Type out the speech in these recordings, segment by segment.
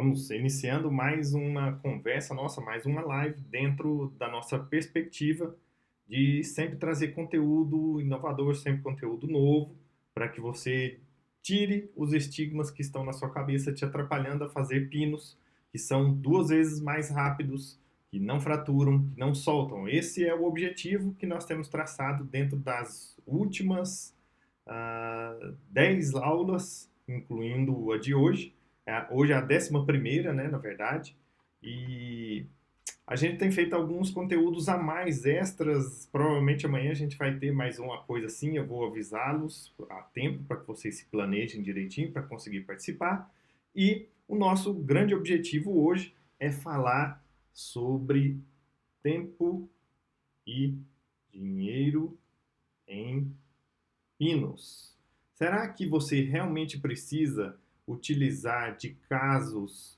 Vamos iniciando mais uma conversa nossa, mais uma live dentro da nossa perspectiva de sempre trazer conteúdo inovador, sempre conteúdo novo, para que você tire os estigmas que estão na sua cabeça te atrapalhando a fazer pinos que são 2 vezes mais rápidos, que não fraturam, que não soltam. Esse é o objetivo que nós temos traçado dentro das últimas 10 aulas, incluindo a de hoje. Hoje é a 11ª, né, na verdade, e a gente tem feito alguns conteúdos a mais, extras. Provavelmente amanhã a gente vai ter mais uma coisa assim, eu vou avisá-los a tempo para que vocês se planejem direitinho para conseguir participar. E o nosso grande objetivo hoje é falar sobre tempo e dinheiro em pinos. Será que você realmente precisa utilizar de casos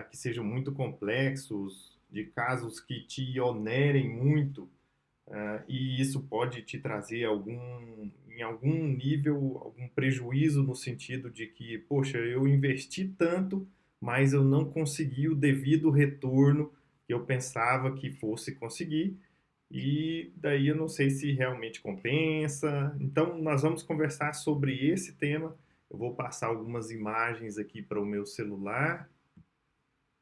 que sejam muito complexos, de casos que te onerem muito, e isso pode te trazer em algum nível, algum prejuízo no sentido de que, poxa, eu investi tanto, mas eu não consegui o devido retorno que eu pensava que fosse conseguir, e daí eu não sei se realmente compensa. Então, nós vamos conversar sobre esse tema. Eu vou passar algumas imagens aqui para o meu celular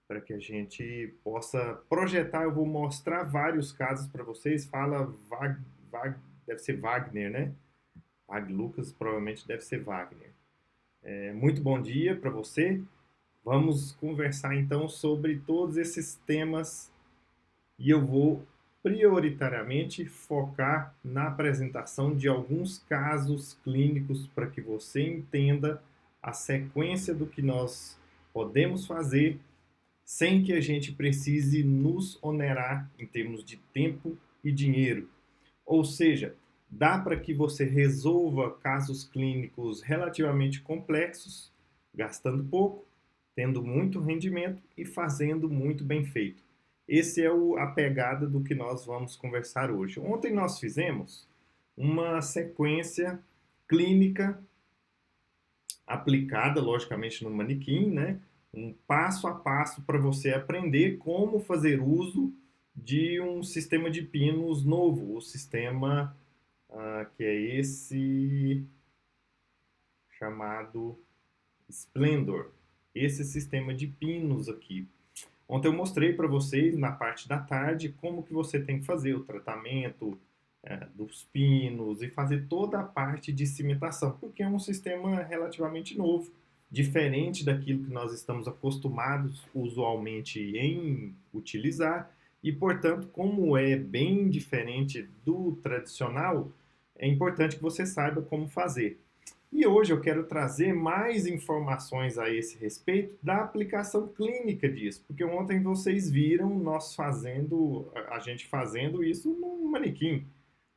para que a gente possa projetar. Eu vou mostrar vários casos para vocês. Fala deve ser Wagner, né? Lucas, provavelmente deve ser Wagner. Muito bom dia para você. Vamos conversar então sobre todos esses temas e eu vou prioritariamente focar na apresentação de alguns casos clínicos para que você entenda a sequência do que nós podemos fazer sem que a gente precise nos onerar em termos de tempo e dinheiro. Ou seja, dá para que você resolva casos clínicos relativamente complexos, gastando pouco, tendo muito rendimento e fazendo muito bem feito. Esse é a pegada do que nós vamos conversar hoje. Ontem nós fizemos uma sequência clínica aplicada, logicamente, no manequim, né? Um passo a passo para você aprender como fazer uso de um sistema de pinos novo, o sistema que é esse chamado Splendor, esse sistema de pinos aqui. Ontem eu mostrei para vocês, na parte da tarde, como que você tem que fazer o tratamento dos pinos e fazer toda a parte de cimentação, porque é um sistema relativamente novo, diferente daquilo que nós estamos acostumados usualmente em utilizar, e, portanto, como é bem diferente do tradicional, é importante que você saiba como fazer. E hoje eu quero trazer mais informações a esse respeito da aplicação clínica disso, porque ontem vocês viram a gente fazendo isso num manequim,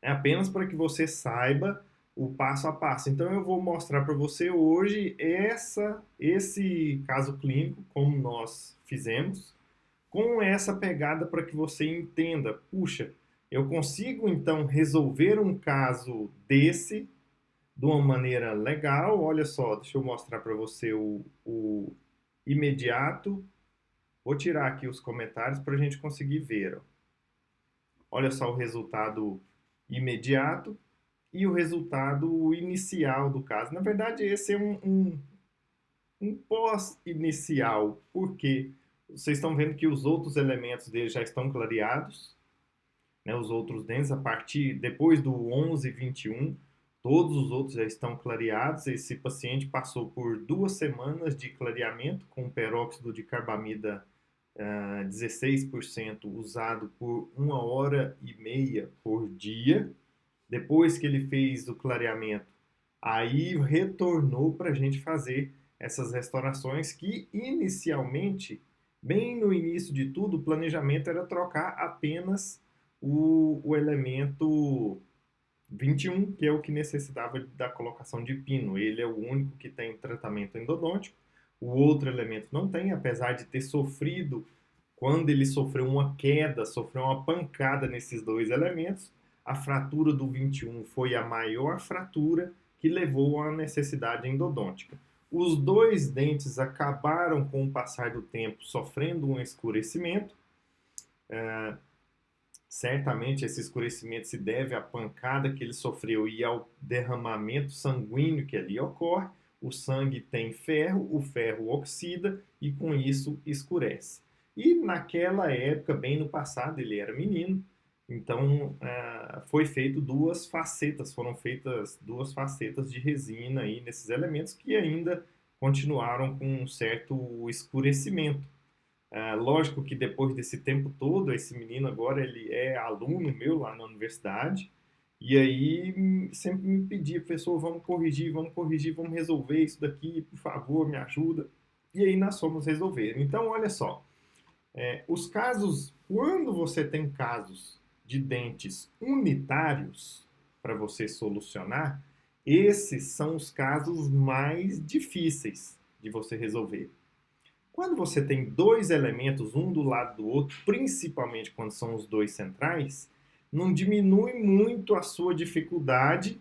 né? Apenas para que você saiba o passo a passo. Então eu vou mostrar para você hoje esse caso clínico, como nós fizemos, com essa pegada para que você entenda, puxa, eu consigo então resolver um caso desse de uma maneira legal. Olha só, deixa eu mostrar para você o imediato. Vou tirar aqui os comentários para a gente conseguir ver. Ó. Olha só o resultado imediato e o resultado inicial do caso. Na verdade, esse é um pós-inicial, porque vocês estão vendo que os outros elementos dele já estão clareados, né? Os outros dentes, depois do 11:21, todos os outros já estão clareados. Esse paciente passou por 2 semanas de clareamento com peróxido de carbamida 16% usado por 1 hora e meia por dia. Depois que ele fez o clareamento, aí retornou para a gente fazer essas restaurações que inicialmente, bem no início de tudo, o planejamento era trocar apenas o elemento 21, que é o que necessitava da colocação de pino. Ele é o único que tem tratamento endodôntico. O outro elemento não tem, apesar de ter sofrido, quando ele sofreu uma queda, sofreu uma pancada nesses 2 elementos, a fratura do 21 foi a maior fratura que levou à necessidade endodôntica. Os dois dentes acabaram, com o passar do tempo, sofrendo um escurecimento. Certamente esse escurecimento se deve à pancada que ele sofreu e ao derramamento sanguíneo que ali ocorre. O sangue tem ferro, o ferro oxida e com isso escurece. E naquela época, bem no passado, ele era menino, então foi feito foram feitas duas facetas de resina aí nesses elementos que ainda continuaram com um certo escurecimento. Lógico que depois desse tempo todo, esse menino agora ele é aluno meu lá na universidade, e aí sempre me pedia, professor, vamos corrigir, vamos resolver isso daqui, por favor, me ajuda. E aí nós fomos resolver. Então, olha só, os casos, quando você tem casos de dentes unitários para você solucionar, esses são os casos mais difíceis de você resolver. Quando você tem dois elementos, um do lado do outro, principalmente quando são os dois centrais, não diminui muito a sua dificuldade,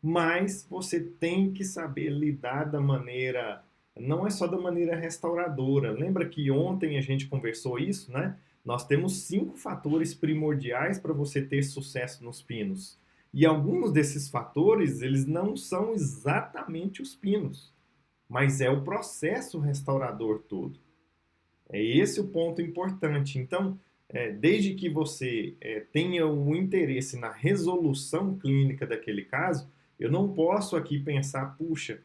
mas você tem que saber lidar da maneira, não é só da maneira restauradora. Lembra que ontem a gente conversou isso, né? Nós temos 5 fatores primordiais para você ter sucesso nos pinos. E alguns desses fatores, eles não são exatamente os pinos, mas é o processo restaurador todo. É esse o ponto importante. Então, desde que você tenha um interesse na resolução clínica daquele caso, eu não posso aqui pensar, puxa,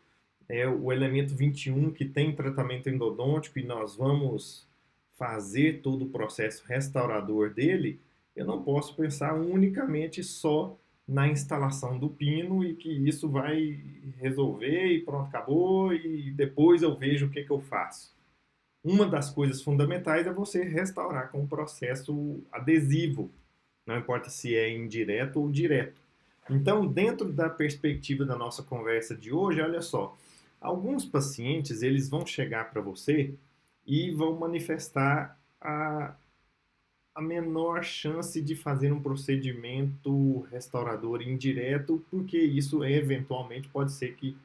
o elemento 21 que tem tratamento endodôntico e nós vamos fazer todo o processo restaurador dele, eu não posso pensar unicamente só na instalação do pino e que isso vai resolver e pronto, acabou e depois eu vejo o que eu faço. Uma das coisas fundamentais é você restaurar com o processo adesivo, não importa se é indireto ou direto. Então, dentro da perspectiva da nossa conversa de hoje, olha só, alguns pacientes eles vão chegar para você e vão manifestar a menor chance de fazer um procedimento restaurador indireto, porque isso eventualmente pode ser que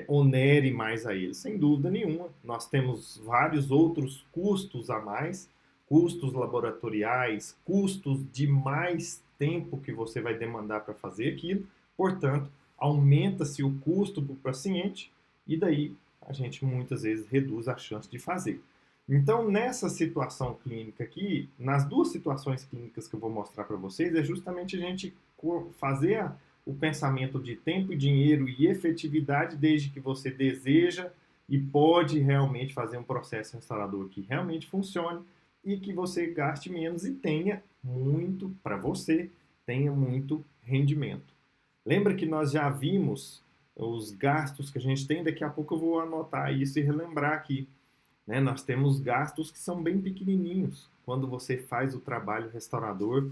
onere mais a eles. Sem dúvida nenhuma, nós temos vários outros custos a mais, custos laboratoriais, custos de mais tempo que você vai demandar para fazer aquilo, portanto, aumenta-se o custo para o paciente e daí a gente muitas vezes reduz a chance de fazer. Então, nessa situação clínica aqui, nas duas situações clínicas que eu vou mostrar para vocês, é justamente a gente fazer o pensamento de tempo, dinheiro e efetividade desde que você deseja e pode realmente fazer um processo restaurador que realmente funcione e que você gaste menos e tenha muito para você, tenha muito rendimento. Lembra que nós já vimos os gastos que a gente tem? Daqui a pouco eu vou anotar isso e relembrar aqui. Né? Nós temos gastos que são bem pequenininhos quando você faz o trabalho restaurador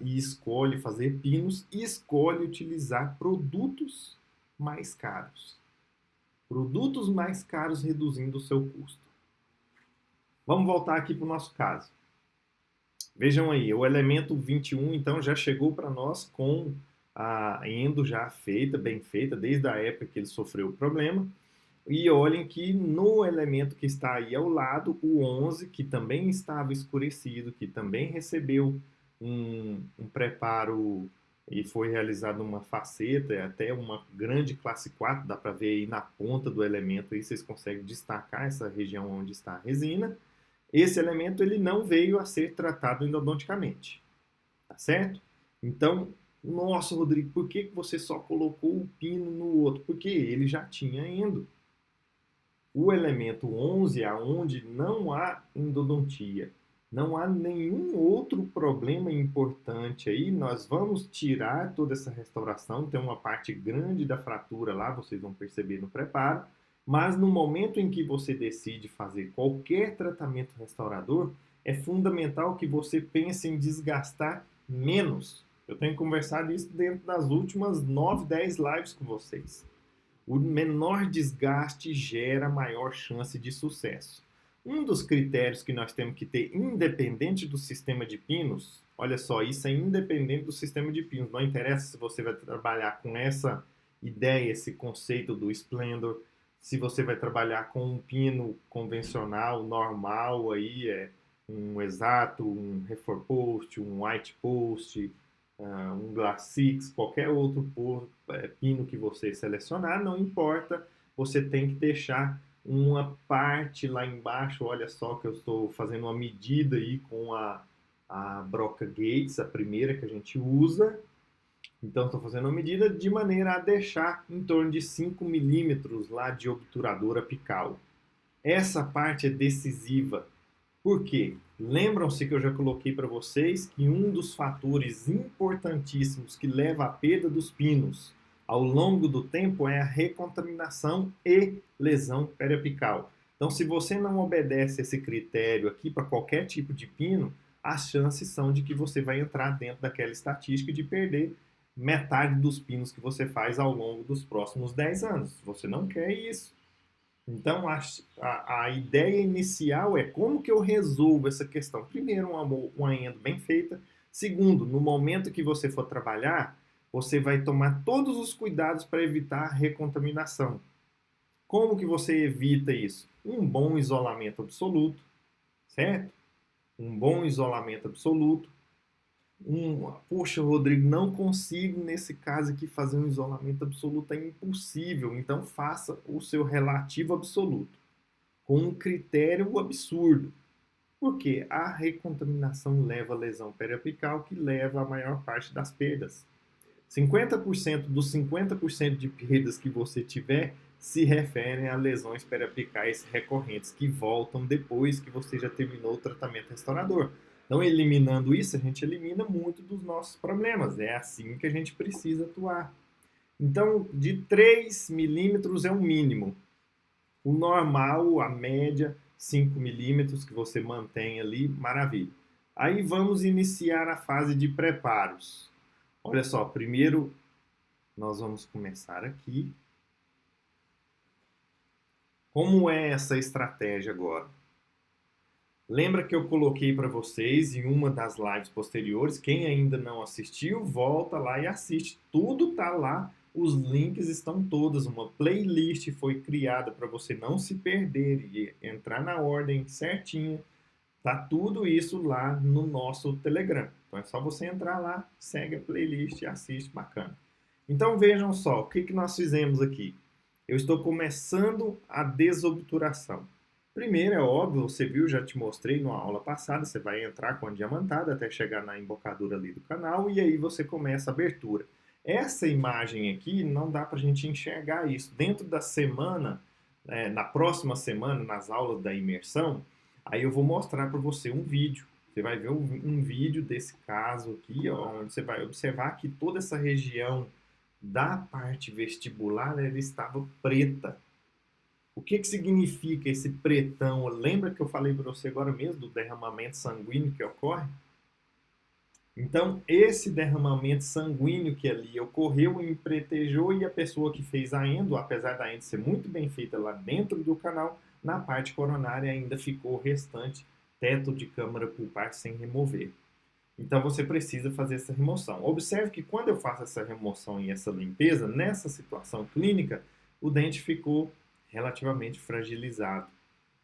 e escolhe fazer pinos e escolhe utilizar produtos mais caros. Produtos mais caros reduzindo o seu custo. Vamos voltar aqui para o nosso caso. Vejam aí, o elemento 21 então já chegou para nós com a endo já feita, bem feita, desde a época que ele sofreu o problema. E olhem que no elemento que está aí ao lado, o 11, que também estava escurecido, que também recebeu um preparo e foi realizada uma faceta, até uma grande classe 4, dá para ver aí na ponta do elemento, aí vocês conseguem destacar essa região onde está a resina. Esse elemento ele não veio a ser tratado endodonticamente, tá certo? Então, nossa, Rodrigo, por que você só colocou o pino no outro? Porque ele já tinha endo. O elemento 11, aonde não há endodontia, não há nenhum outro problema importante aí, nós vamos tirar toda essa restauração, tem uma parte grande da fratura lá, vocês vão perceber no preparo, mas no momento em que você decide fazer qualquer tratamento restaurador, é fundamental que você pense em desgastar menos. Eu tenho conversado isso dentro das últimas 9, 10 lives com vocês. O menor desgaste gera maior chance de sucesso. Um dos critérios que nós temos que ter, independente do sistema de pinos, olha só, isso é independente do sistema de pinos, não interessa se você vai trabalhar com essa ideia, esse conceito do Splendor, Se você vai trabalhar com um pino convencional, normal, aí um exato, um Refor Post, um White Post, um Glass Six, qualquer outro pino que você selecionar, não importa, você tem que deixar uma parte lá embaixo. Olha só que eu estou fazendo uma medida aí com a broca Gates, a primeira que a gente usa. Então, estou fazendo uma medida de maneira a deixar em torno de 5 milímetros lá de obturador apical. Essa parte é decisiva. Por quê? Lembram-se que eu já coloquei para vocês que um dos fatores importantíssimos que leva à perda dos pinos ao longo do tempo é a recontaminação e lesão periapical. Então, se você não obedece esse critério aqui para qualquer tipo de pino, as chances são de que você vai entrar dentro daquela estatística de perder metade dos pinos que você faz ao longo dos próximos 10 anos. Você não quer isso. Então, a ideia inicial é como que eu resolvo essa questão. Primeiro, uma endo bem feita. Segundo, no momento que você for trabalhar, você vai tomar todos os cuidados para evitar a recontaminação. Como que você evita isso? Um bom isolamento absoluto, certo? Um bom isolamento absoluto. Poxa, Rodrigo, não consigo nesse caso aqui fazer um isolamento absoluto, é impossível. Então faça o seu relativo absoluto, com um critério absurdo. Porque a recontaminação leva a lesão periapical, que leva a maior parte das perdas. 50% dos 50% de perdas que você tiver se referem a lesões periapicais recorrentes, que voltam depois que você já terminou o tratamento restaurador. Então, eliminando isso, a gente elimina muito dos nossos problemas. É assim que a gente precisa atuar. Então, de 3 milímetros é o mínimo. O normal, a média, 5 milímetros que você mantém ali, maravilha. Aí vamos iniciar a fase de preparos. Olha só, primeiro nós vamos começar aqui. Como é essa estratégia agora? Lembra que eu coloquei para vocês em uma das lives posteriores? Quem ainda não assistiu, volta lá e assiste. Tudo tá lá, os links estão todos. Uma playlist foi criada para você não se perder e entrar na ordem certinha. Tá tudo isso lá no nosso Telegram. Então é só você entrar lá, segue a playlist e assiste, bacana. Então vejam só, o que nós fizemos aqui? Eu estou começando a desobturação. Primeiro, é óbvio, você viu, já te mostrei na aula passada, você vai entrar com a diamantada até chegar na embocadura ali do canal e aí você começa a abertura. Essa imagem aqui, não dá para a gente enxergar isso. Dentro da semana, na próxima semana, nas aulas da imersão, aí eu vou mostrar para você um vídeo. Você vai ver um vídeo desse caso aqui, ó, onde você vai observar que toda essa região da parte vestibular ela estava preta. O que significa esse pretão? Lembra que eu falei para você agora mesmo do derramamento sanguíneo que ocorre? Então, esse derramamento sanguíneo que ali ocorreu empretejou e a pessoa que fez a endo, apesar da endo ser muito bem feita lá dentro do canal, na parte coronária ainda ficou o restante teto de câmara pulpar sem remover. Então você precisa fazer essa remoção. Observe que quando eu faço essa remoção e essa limpeza, nessa situação clínica, o dente ficou relativamente fragilizado.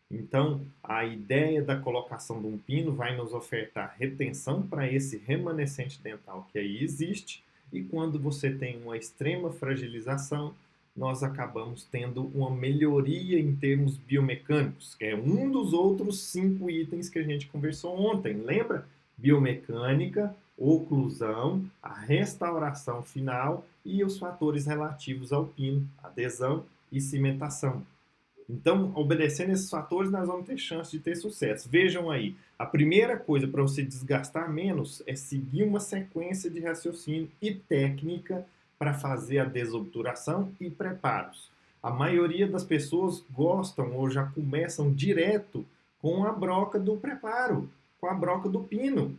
Então, a ideia da colocação de um pino vai nos ofertar retenção para esse remanescente dental que aí existe, e quando você tem uma extrema fragilização, nós acabamos tendo uma melhoria em termos biomecânicos, que é um dos outros 5 itens que a gente conversou ontem. Lembra? Biomecânica, oclusão, a restauração final e os fatores relativos ao pino, adesão e cimentação. Então, obedecendo esses fatores, nós vamos ter chance de ter sucesso. Vejam aí, a primeira coisa para você desgastar menos é seguir uma sequência de raciocínio e técnica para fazer a desobturação e preparos. A maioria das pessoas gostam ou já começam direto com a broca do preparo, com a broca do pino.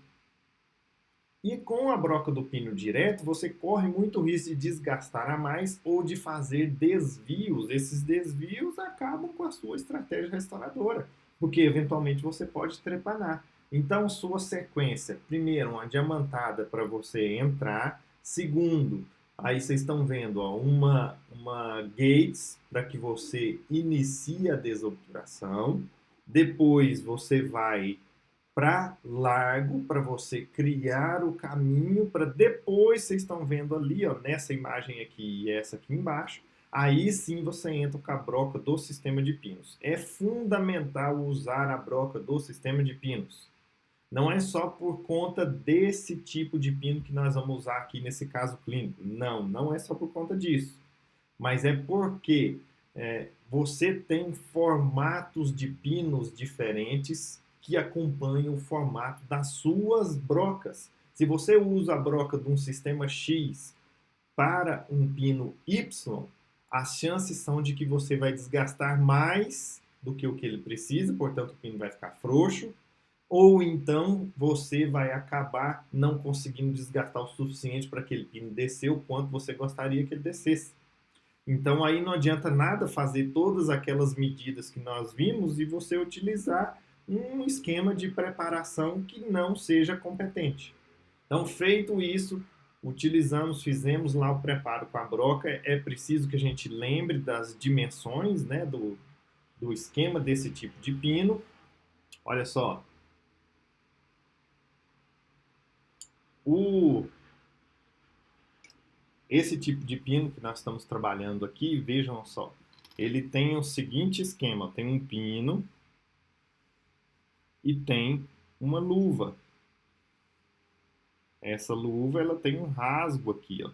E com a broca do pino direto, você corre muito risco de desgastar a mais ou de fazer desvios. Esses desvios acabam com a sua estratégia restauradora, porque eventualmente você pode trepanar. Então, sua sequência, primeiro, uma diamantada para você entrar. Segundo, Aí vocês estão vendo, ó, uma gates para que você inicie a desobturação. Depois você vai para largo, para você criar o caminho, para depois vocês estão vendo ali, ó, nessa imagem aqui e essa aqui embaixo, aí sim você entra com a broca do sistema de pinos. É fundamental usar a broca do sistema de pinos. Não é só por conta desse tipo de pino que nós vamos usar aqui nesse caso clínico. Não, não é só por conta disso. Mas é porque você tem formatos de pinos diferentes que acompanham o formato das suas brocas. Se você usa a broca de um sistema X para um pino Y, as chances são de que você vai desgastar mais do que o que ele precisa, portanto o pino vai ficar frouxo, ou então você vai acabar não conseguindo desgastar o suficiente para aquele pino descer o quanto você gostaria que ele descesse. Então aí não adianta nada fazer todas aquelas medidas que nós vimos e você utilizar um esquema de preparação que não seja competente. Então, feito isso, fizemos lá o preparo com a broca. É preciso que a gente lembre das dimensões, né, do esquema desse tipo de pino. Olha só, o esse tipo de pino que nós estamos trabalhando aqui, vejam só, ele tem o seguinte esquema: tem um pino e tem uma luva. Essa luva ela tem um rasgo aqui, ó.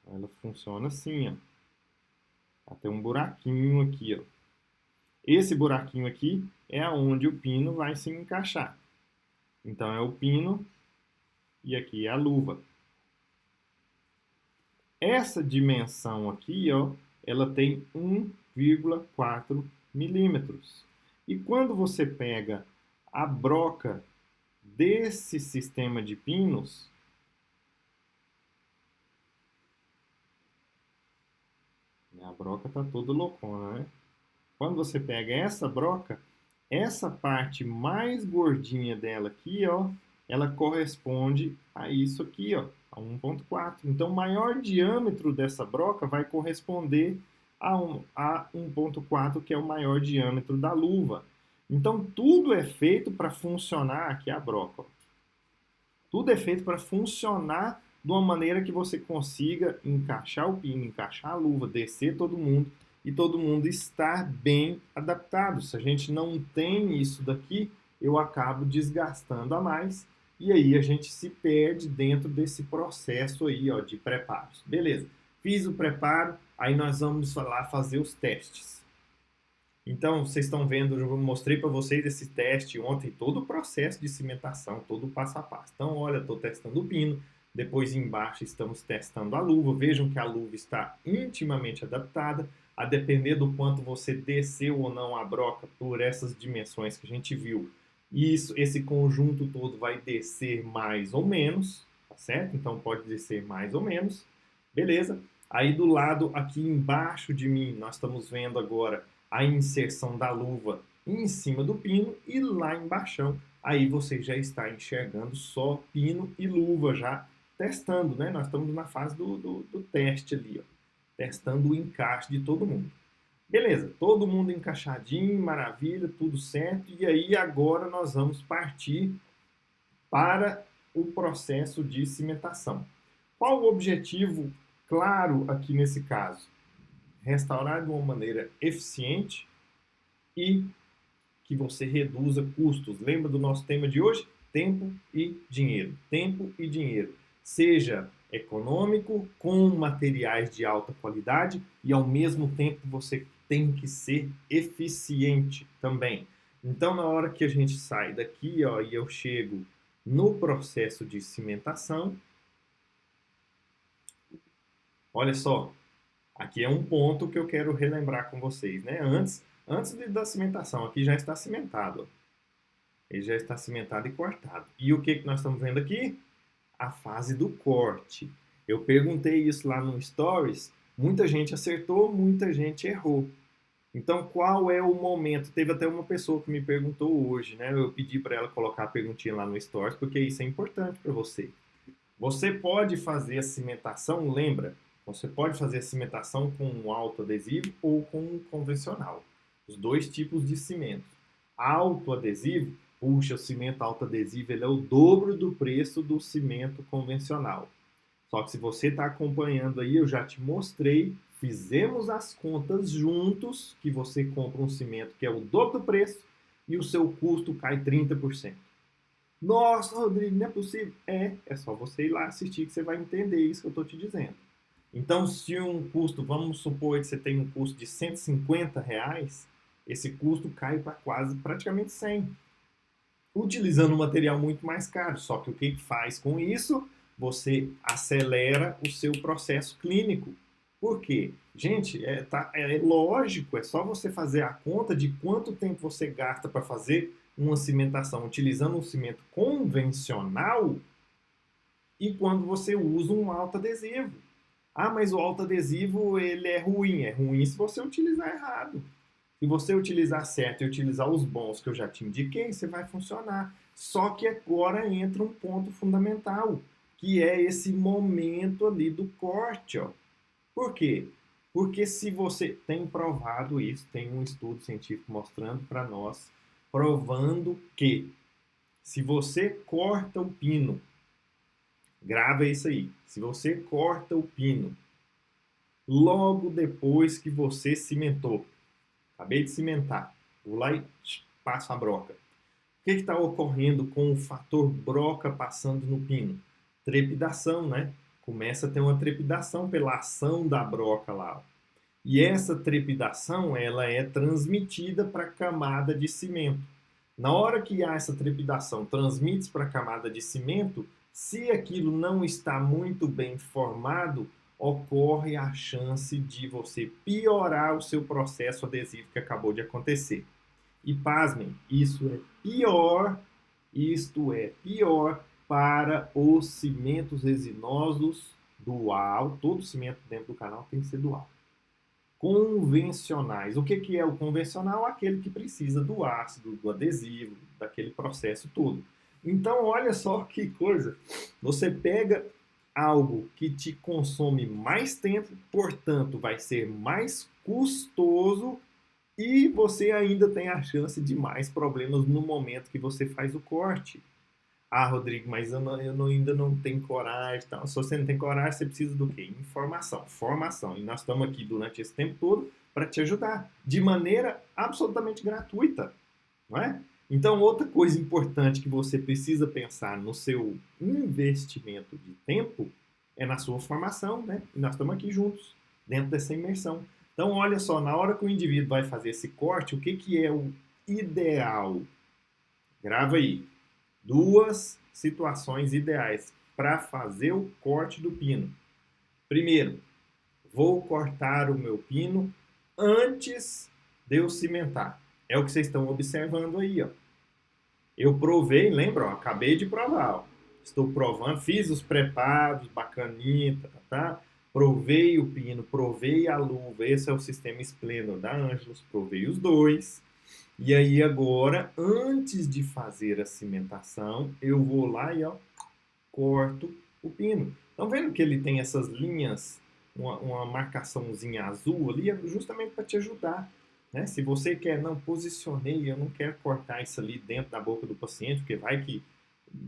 Ela funciona assim, ó. Ela tem um buraquinho aqui, ó. Esse buraquinho aqui é aonde o pino vai se encaixar. Então é o pino e aqui é a luva. Essa dimensão aqui, ó, ela tem 1,4 milímetros. E quando você pega a broca desse sistema de pinos, a broca tá toda loucona, né? Quando você pega essa broca, essa parte mais gordinha dela aqui, ó, ela corresponde a isso aqui, ó, a 1,4. Então, o maior diâmetro dessa broca vai corresponder a 1,4, que é o maior diâmetro da luva. Então, tudo é feito para funcionar, aqui é a broca, ó. Tudo é feito para funcionar de uma maneira que você consiga encaixar o pino, encaixar a luva, descer todo mundo e todo mundo estar bem adaptado. Se a gente não tem isso daqui, eu acabo desgastando a mais e aí a gente se perde dentro desse processo aí, ó, de preparos. Beleza, fiz o preparo, aí nós vamos lá fazer os testes. Então, vocês estão vendo, eu mostrei para vocês esse teste ontem, todo o processo de cimentação, todo o passo a passo. Então, olha, estou testando o pino, depois embaixo estamos testando a luva. Vejam que a luva está intimamente adaptada, a depender do quanto você desceu ou não a broca por essas dimensões que a gente viu. Isso, esse conjunto todo vai descer mais ou menos, tá certo? Então, pode descer mais ou menos, beleza? Aí do lado aqui embaixo de mim, nós estamos vendo agora a inserção da luva em cima do pino e lá embaixo, aí você já está enxergando só pino e luva já testando, né? Nós estamos na fase do teste ali, ó, testando o encaixe de todo mundo. Beleza, todo mundo encaixadinho, maravilha, tudo certo. E aí agora nós vamos partir para o processo de cimentação. Qual o objetivo claro aqui nesse caso? Restaurar de uma maneira eficiente e que você reduza custos. Lembra do nosso tema de hoje? Tempo e dinheiro. Tempo e dinheiro. Seja econômico, com materiais de alta qualidade e ao mesmo tempo você tem que ser eficiente também. Então, na hora que a gente sai daqui, ó, e eu chego no processo de cimentação, olha só, aqui é um ponto que eu quero relembrar com vocês, né? Antes da cimentação, aqui já está cimentado. Ó. Ele já está cimentado e cortado. E o que nós estamos vendo aqui? A fase do corte. Eu perguntei isso lá no Stories. Muita gente acertou, muita gente errou. Então, qual é o momento? Teve até uma pessoa que me perguntou hoje, né? Eu pedi para ela colocar a perguntinha lá no Stories, porque isso é importante para você. Você pode fazer a cimentação, lembra? Você pode fazer a cimentação com um autoadesivo ou com um convencional. Os dois tipos de cimento. Autoadesivo, puxa, o cimento autoadesivo ele é o dobro do preço do cimento convencional. Só que se você está acompanhando aí, eu já te mostrei, fizemos as contas juntos, que você compra um cimento que é o dobro do preço e o seu custo cai 30%. Nossa, Rodrigo, não é possível. É só você ir lá assistir que você vai entender isso que eu estou te dizendo. Então, se um custo, vamos supor que você tem um custo de R$ 150, esse custo cai para quase praticamente 100, utilizando um material muito mais caro. Só que o que faz com isso? Você acelera o seu processo clínico. Por quê? Gente, é lógico, é só você fazer a conta de quanto tempo você gasta para fazer uma cimentação utilizando um cimento convencional e quando você usa um autoadesivo. Ah, mas o autoadesivo ele é ruim. É ruim se você utilizar errado. Se você utilizar certo e utilizar os bons que eu já te indiquei, você vai funcionar. Só que agora entra um ponto fundamental, que é esse momento ali do corte. Ó. Por quê? Porque se você tem provado isso, tem um estudo científico mostrando para nós, provando que se você corta o pino, grava isso aí, se você corta o pino logo depois que você cimentou, acabei de cimentar, vou lá e passo a broca. O que está ocorrendo com o fator broca passando no pino? Trepidação, né? Começa a ter uma trepidação pela ação da broca lá. E essa trepidação, ela é transmitida para a camada de cimento. Na hora que há essa trepidação, transmite para a camada de cimento, se aquilo não está muito bem formado, ocorre a chance de você piorar o seu processo adesivo que acabou de acontecer. E pasmem, isto é pior para os cimentos resinosos dual. Todo cimento dentro do canal tem que ser dual. Convencionais. O que é o convencional? Aquele que precisa do ácido, do adesivo, daquele processo todo. Então, olha só que coisa. Você pega algo que te consome mais tempo, portanto, vai ser mais custoso e você ainda tem a chance de mais problemas no momento que você faz o corte. Ah, Rodrigo, mas ainda não tenho coragem. Tal. Se você não tem coragem, você precisa do quê? Informação, formação. E nós estamos aqui durante esse tempo todo para te ajudar, de maneira absolutamente gratuita. Não é? Então, outra coisa importante que você precisa pensar no seu investimento de tempo é na sua formação, né? E nós estamos aqui juntos, dentro dessa imersão. Então, olha só, na hora que o indivíduo vai fazer esse corte, o que é o ideal? Grava aí. Duas situações ideais para fazer o corte do pino. Primeiro, vou cortar o meu pino antes de eu cimentar. É o que vocês estão observando aí, ó. Eu provei, lembra? Ó, acabei de provar. Ó. Estou provando, fiz os preparos, bacaninha, tá? Provei o pino, provei a luva. Esse é o sistema Splendor da Angelus, provei os dois. E aí agora, antes de fazer a cimentação, eu vou lá e ó, corto o pino. Estão vendo que ele tem essas linhas, uma marcaçãozinha azul ali, é justamente para te ajudar. Né? Se você quer, não, posicionei, eu não quero cortar isso ali dentro da boca do paciente, porque vai que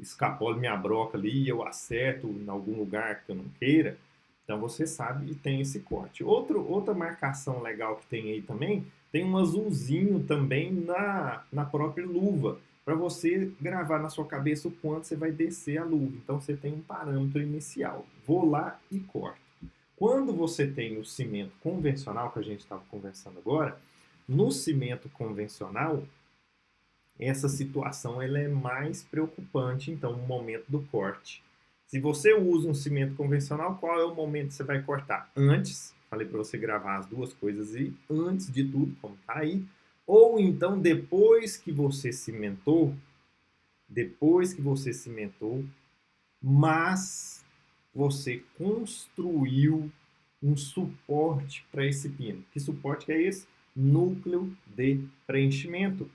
escapola minha broca ali e eu acerto em algum lugar que eu não queira. Então você sabe e tem esse corte. Outra marcação legal que tem aí também, tem um azulzinho também na própria luva, para você gravar na sua cabeça o quanto você vai descer a luva. Então você tem um parâmetro inicial. Vou lá e corto. Quando você tem o cimento convencional, que a gente estava conversando agora, no cimento convencional, essa situação ela é mais preocupante, então, no momento do corte. Se você usa um cimento convencional, qual é o momento que você vai cortar? Antes, falei para você gravar as duas coisas aí, antes de tudo, como tá aí, ou então depois que você cimentou, mas você construiu um suporte para esse pino. Que suporte que é esse? Núcleo de preenchimento.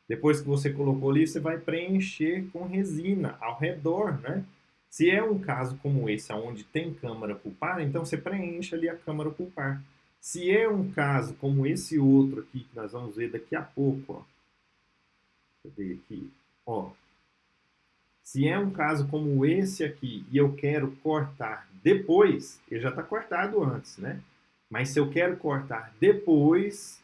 Depois que você colocou ali, você vai preencher com resina ao redor, né? Se é um caso como esse, onde tem câmara pulpar, então você preenche ali a câmara pulpar. Se é um caso como esse outro aqui, que nós vamos ver daqui a pouco, ó. Deixa eu ver aqui, ó. Se é um caso como esse aqui e eu quero cortar depois, ele já está cortado antes, né? Mas se eu quero cortar depois,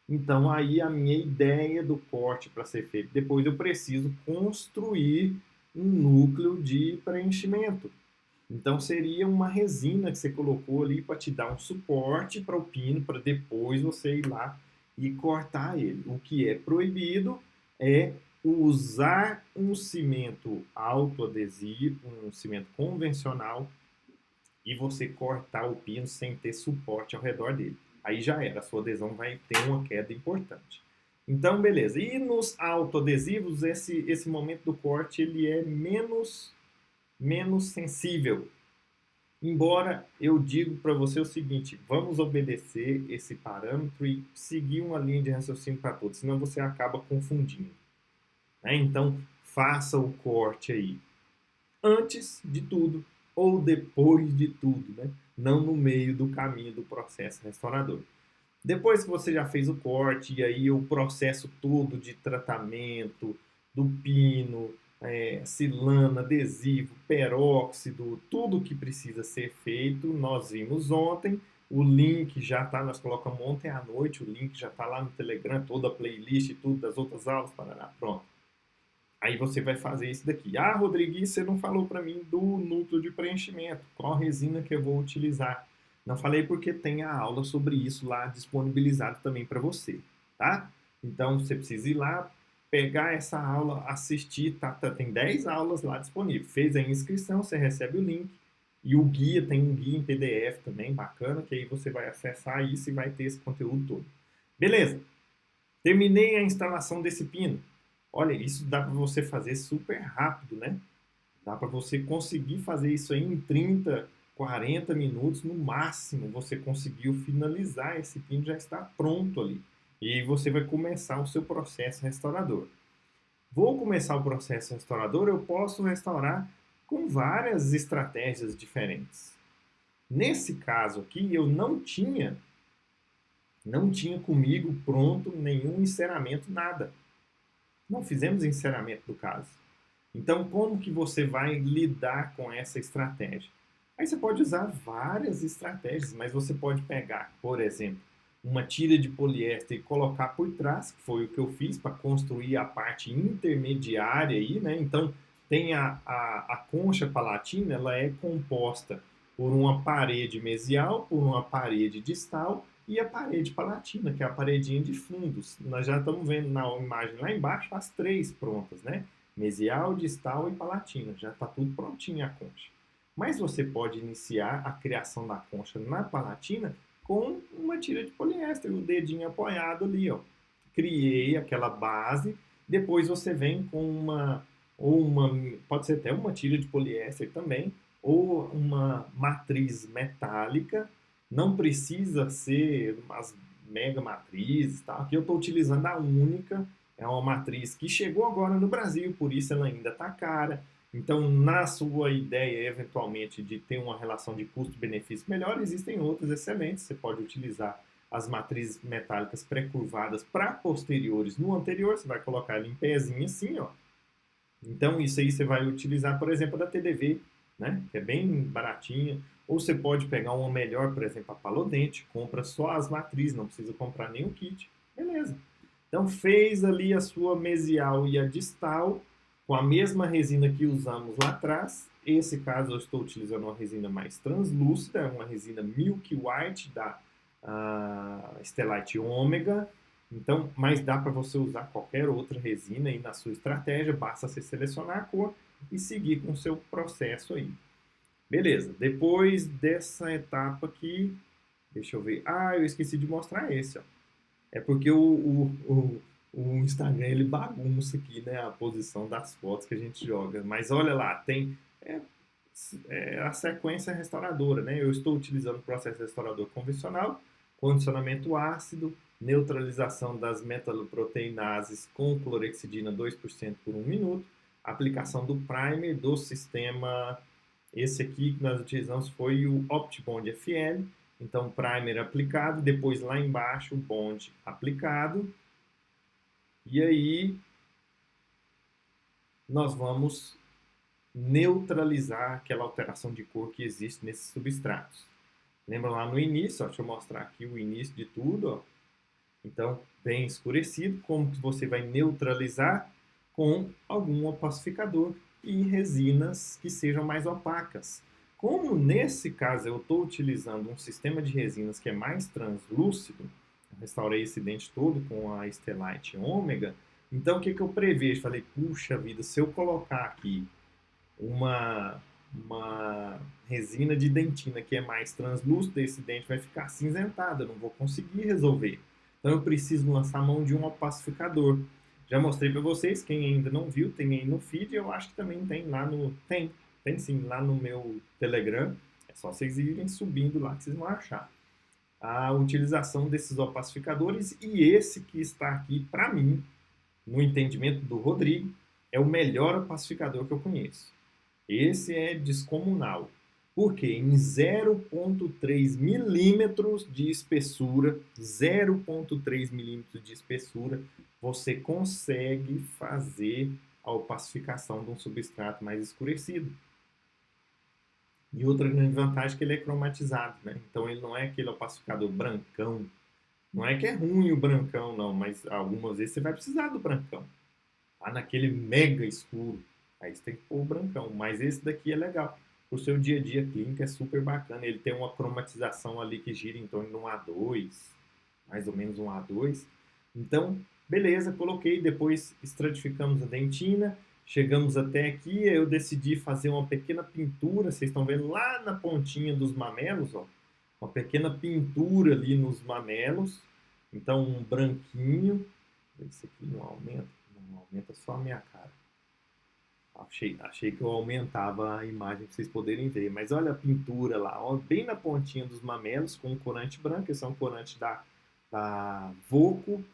então aí a minha ideia do corte para ser feito depois, eu preciso construir um núcleo de preenchimento. Então seria uma resina que você colocou ali para te dar um suporte para o pino, para depois você ir lá e cortar ele. O que é proibido é usar um cimento autoadesivo, um cimento convencional, e você cortar o pino sem ter suporte ao redor dele. Aí já era, a sua adesão vai ter uma queda importante. Então, beleza. E nos autoadesivos, esse momento do corte ele é menos sensível. Embora eu digo para você o seguinte, vamos obedecer esse parâmetro e seguir uma linha de raciocínio para todos, senão você acaba confundindo. Né? Então, faça o corte aí antes de tudo ou depois de tudo, né? Não no meio do caminho do processo restaurador. Depois que você já fez o corte e aí o processo todo de tratamento do pino, silana, adesivo, peróxido, tudo que precisa ser feito, nós vimos ontem. O link já está, nós colocamos ontem à noite, o link já está lá no Telegram, toda a playlist e tudo das outras aulas, parará, pronto. Aí você vai fazer isso daqui. Ah, Rodrigo, você não falou para mim do núcleo de preenchimento. Qual resina que eu vou utilizar? Não falei porque tem a aula sobre isso lá disponibilizado também para você, tá? Então você precisa ir lá, pegar essa aula, assistir, tem 10 aulas lá disponíveis. Fez a inscrição, você recebe o link. E o guia, tem um guia em PDF também, bacana, que aí você vai acessar isso e vai ter esse conteúdo todo. Beleza. Terminei a instalação desse pino. Olha, isso dá para você fazer super rápido, né? Dá para você conseguir fazer isso aí em 30, 40 minutos no máximo. Você conseguiu finalizar esse pino, já está pronto ali. E aí você vai começar o seu processo restaurador. Vou começar o processo restaurador, eu posso restaurar com várias estratégias diferentes. Nesse caso aqui, eu não tinha comigo pronto nenhum enceramento, nada. Não fizemos enceramento do caso. Então, como que você vai lidar com essa estratégia? Aí você pode usar várias estratégias, mas você pode pegar, por exemplo, uma tira de poliéster e colocar por trás, que foi o que eu fiz para construir a parte intermediária aí, né? Então, tem a concha palatina, ela é composta por uma parede mesial, por uma parede distal e a parede palatina, que é a paredinha de fundos. Nós já estamos vendo na imagem lá embaixo as três prontas, né? Mesial, distal e palatina. Já está tudo prontinho a concha. Mas você pode iniciar a criação da concha na palatina com uma tira de poliéster, o dedinho apoiado ali, ó. Criei aquela base, depois você vem com pode ser até uma tira de poliéster também, ou uma matriz metálica. Não precisa ser umas mega matrizes, tá? Aqui eu estou utilizando a única, é uma matriz que chegou agora no Brasil, por isso ela ainda está cara. Então, na sua ideia, eventualmente, de ter uma relação de custo-benefício melhor, existem outras excelentes. Você pode utilizar as matrizes metálicas pré-curvadas para posteriores no anterior, você vai colocar ele em pezinho assim, ó. Então, isso aí você vai utilizar, por exemplo, da TDV, né? Que é bem baratinha. Ou você pode pegar uma melhor, por exemplo, a Palodente, compra só as matrizes, não precisa comprar nem o kit. Beleza. Então, fez ali a sua mesial e a distal, com a mesma resina que usamos lá atrás. Esse caso eu estou utilizando uma resina mais translúcida, uma resina Milk White da Stellite Omega. Então, mas dá para você usar qualquer outra resina aí na sua estratégia, basta você selecionar a cor e seguir com o seu processo aí. Beleza, depois dessa etapa aqui, deixa eu ver. Ah, eu esqueci de mostrar esse, ó. É porque o Instagram ele bagunça aqui, né, a posição das fotos que a gente joga. Mas olha lá, tem a sequência restauradora, né? Eu estou utilizando o processo restaurador convencional, condicionamento ácido, neutralização das metaloproteinases com clorexidina 2% por 1 minuto, a aplicação do primer do sistema. Esse aqui que nós utilizamos foi o OptiBond FL. Então, primer aplicado, depois lá embaixo o bond aplicado. E aí, nós vamos neutralizar aquela alteração de cor que existe nesses substratos. Lembra lá no início, ó, deixa eu mostrar aqui o início de tudo, ó. Então, bem escurecido, como que você vai neutralizar? Com algum opacificador e resinas que sejam mais opacas. Como nesse caso eu estou utilizando um sistema de resinas que é mais translúcido, eu restaurei esse dente todo com a Stellite Ômega, então o que eu prevejo? Falei, puxa vida, se eu colocar aqui uma resina de dentina que é mais translúcida, esse dente vai ficar acinzentado, eu não vou conseguir resolver. Então eu preciso lançar a mão de um opacificador. Já mostrei para vocês, quem ainda não viu, tem aí no feed, eu acho que também tem lá no... Tem sim, lá no meu Telegram. É só vocês irem subindo lá que vocês vão achar a utilização desses opacificadores. E esse que está aqui, para mim, no entendimento do Rodrigo, é o melhor opacificador que eu conheço. Esse é descomunal. Por quê? Em 0,3 milímetros de espessura, 0,3 milímetros de espessura, você consegue fazer a opacificação de um substrato mais escurecido. E outra grande vantagem é que ele é cromatizado, né? Então ele não é aquele opacificador brancão. Não é que é ruim o brancão, não, mas algumas vezes você vai precisar do brancão. Tá naquele mega escuro. Aí você tem que pôr o brancão. Mas esse daqui é legal. O seu dia a dia clínico é super bacana. Ele tem uma cromatização ali que gira em torno de um A2, mais ou menos um A2. Então, beleza, coloquei. Depois estratificamos a dentina. Chegamos até aqui. Eu decidi fazer uma pequena pintura. Vocês estão vendo lá na pontinha dos mamelos, ó. Uma pequena pintura ali nos mamelos. Então, um branquinho. Esse aqui não aumenta. Não aumenta só a minha cara. Achei que eu aumentava a imagem para vocês poderem ver. Mas olha a pintura lá, ó, bem na pontinha dos mamelos, com um corante branco. Esse é um corante da Voco,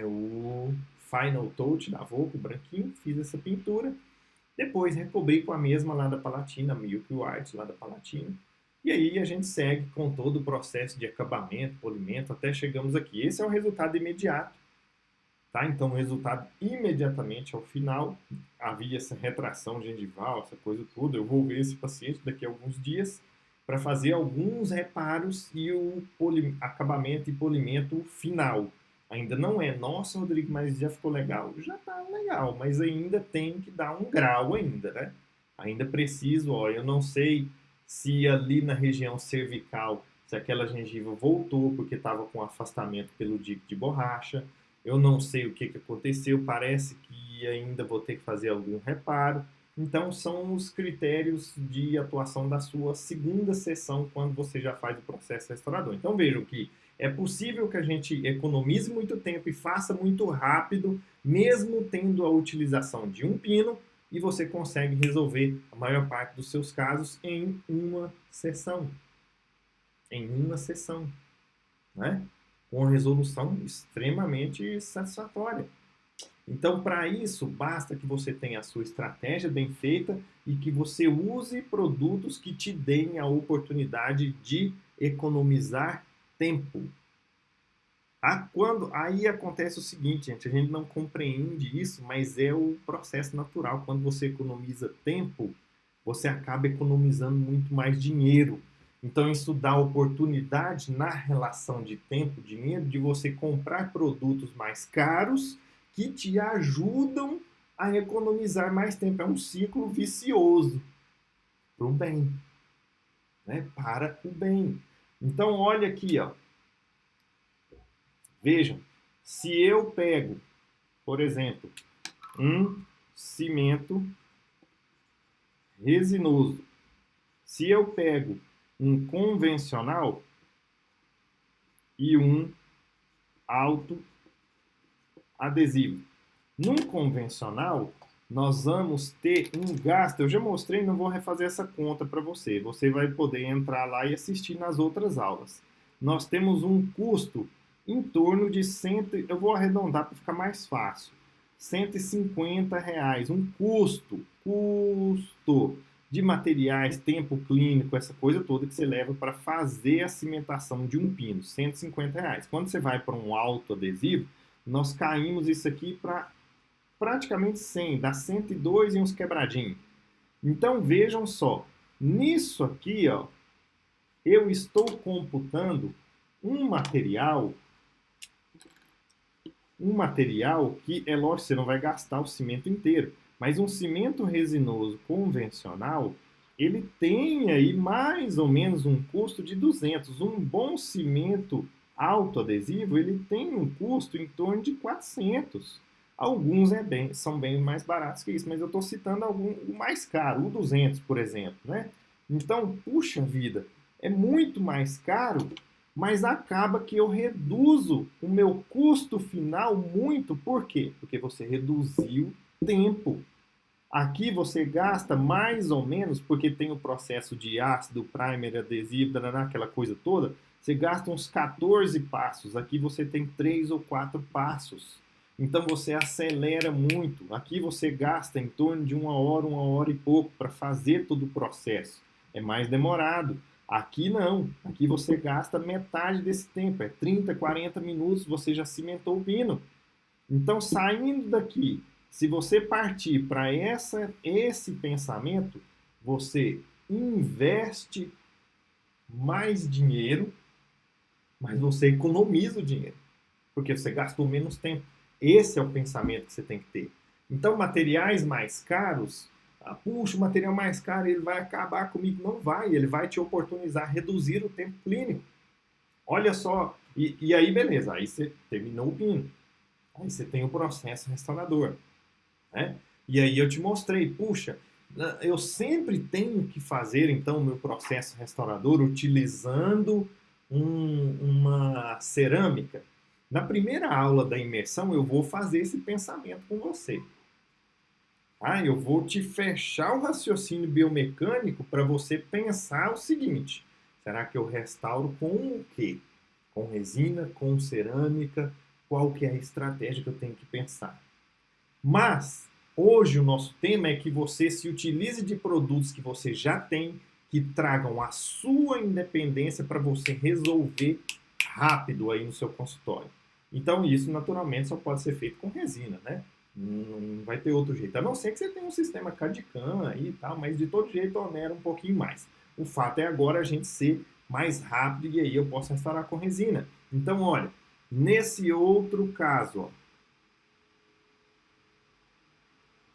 o Final Touch da Voco, branquinho. Fiz essa pintura. Depois recobri com a mesma lá da Palatina, Milk White lá da Palatina. E aí a gente segue com todo o processo de acabamento, polimento, até chegamos aqui. Esse é o resultado imediato. Tá? Então, o resultado imediatamente ao final, havia essa retração gengival, essa coisa toda. Eu vou ver esse paciente daqui a alguns dias para fazer alguns reparos e o acabamento e polimento final. Ainda não é, nossa, Rodrigo, mas já ficou legal? Já está legal, mas ainda tem que dar um grau ainda, né? Ainda preciso, ó, eu não sei se ali na região cervical, se aquela gengiva voltou porque estava com afastamento pelo dique de borracha. Eu não sei o que aconteceu, parece que ainda vou ter que fazer algum reparo. Então, são os critérios de atuação da sua segunda sessão, quando você já faz o processo restaurador. Então, vejam que é possível que a gente economize muito tempo e faça muito rápido, mesmo tendo a utilização de um pino, e você consegue resolver a maior parte dos seus casos em uma sessão. Em uma sessão, né? Com uma resolução extremamente satisfatória. Então, para isso, basta que você tenha a sua estratégia bem feita e que você use produtos que te deem a oportunidade de economizar tempo. Aí acontece o seguinte, gente, a gente não compreende isso, mas é o processo natural. Quando você economiza tempo, você acaba economizando muito mais dinheiro. Então, isso dá oportunidade na relação de tempo, dinheiro, de você comprar produtos mais caros que te ajudam a economizar mais tempo. É um ciclo vicioso para o bem, né? Para o bem. Então, olha aqui, ó. Vejam, se eu pego, por exemplo, um cimento resinoso, se eu pego um convencional e um autoadesivo. Num convencional, nós vamos ter um gasto. Eu já mostrei, não vou refazer essa conta para você. Você vai poder entrar lá e assistir nas outras aulas. Nós temos um custo em torno de 100, eu vou arredondar para ficar mais fácil. R$ 150, um custo de materiais, tempo clínico, essa coisa toda que você leva para fazer a cimentação de um pino, R$ 150. Quando você vai para um autoadesivo, nós caímos isso aqui para praticamente 100, dá 102 e uns quebradinhos. Então vejam só, nisso aqui, ó, eu estou computando um material que, é lógico, você não vai gastar o cimento inteiro, mas um cimento resinoso convencional, ele tem aí mais ou menos um custo de 200. Um bom cimento autoadesivo, ele tem um custo em torno de 400. Alguns são bem mais baratos que isso, mas eu estou citando o mais caro, o 200, por exemplo, né? Então, puxa vida, é muito mais caro, mas acaba que eu reduzo o meu custo final muito. Por quê? Porque você reduziu tempo. Aqui você gasta mais ou menos, porque tem o processo de ácido, primer, adesivo, aquela coisa toda, você gasta uns 14 passos. Aqui você tem 3 ou 4 passos. Então você acelera muito. Aqui você gasta em torno de uma hora e pouco para fazer todo o processo. É mais demorado. Aqui não. Aqui você gasta metade desse tempo. É 30, 40 minutos, você já cimentou o pino. Então, saindo daqui, se você partir para esse pensamento, você investe mais dinheiro, mas você economiza o dinheiro, porque você gastou menos tempo. Esse é o pensamento que você tem que ter. Então, materiais mais caros, puxa, o material mais caro ele vai acabar comigo. Não vai, ele vai te oportunizar reduzir o tempo clínico. Olha só, e aí beleza, aí você terminou o pino. Aí você tem o processo restaurador. Né? E aí eu te mostrei, puxa, eu sempre tenho que fazer então o meu processo restaurador utilizando uma cerâmica. Na primeira aula da imersão eu vou fazer esse pensamento com você. Eu vou te fechar o raciocínio biomecânico para você pensar o seguinte: será que eu restauro com o quê? Com resina, com cerâmica? Qual que é a estratégia que eu tenho que pensar? Mas hoje o nosso tema é que você se utilize de produtos que você já tem, que tragam a sua independência para você resolver rápido aí no seu consultório. Então isso naturalmente só pode ser feito com resina, né? Não vai ter outro jeito. A não ser que você tenha um sistema CAD/CAM aí e tal, mas de todo jeito onera um pouquinho mais. O fato é agora a gente ser mais rápido e aí eu posso restaurar com resina. Então, olha, nesse outro caso, ó, vou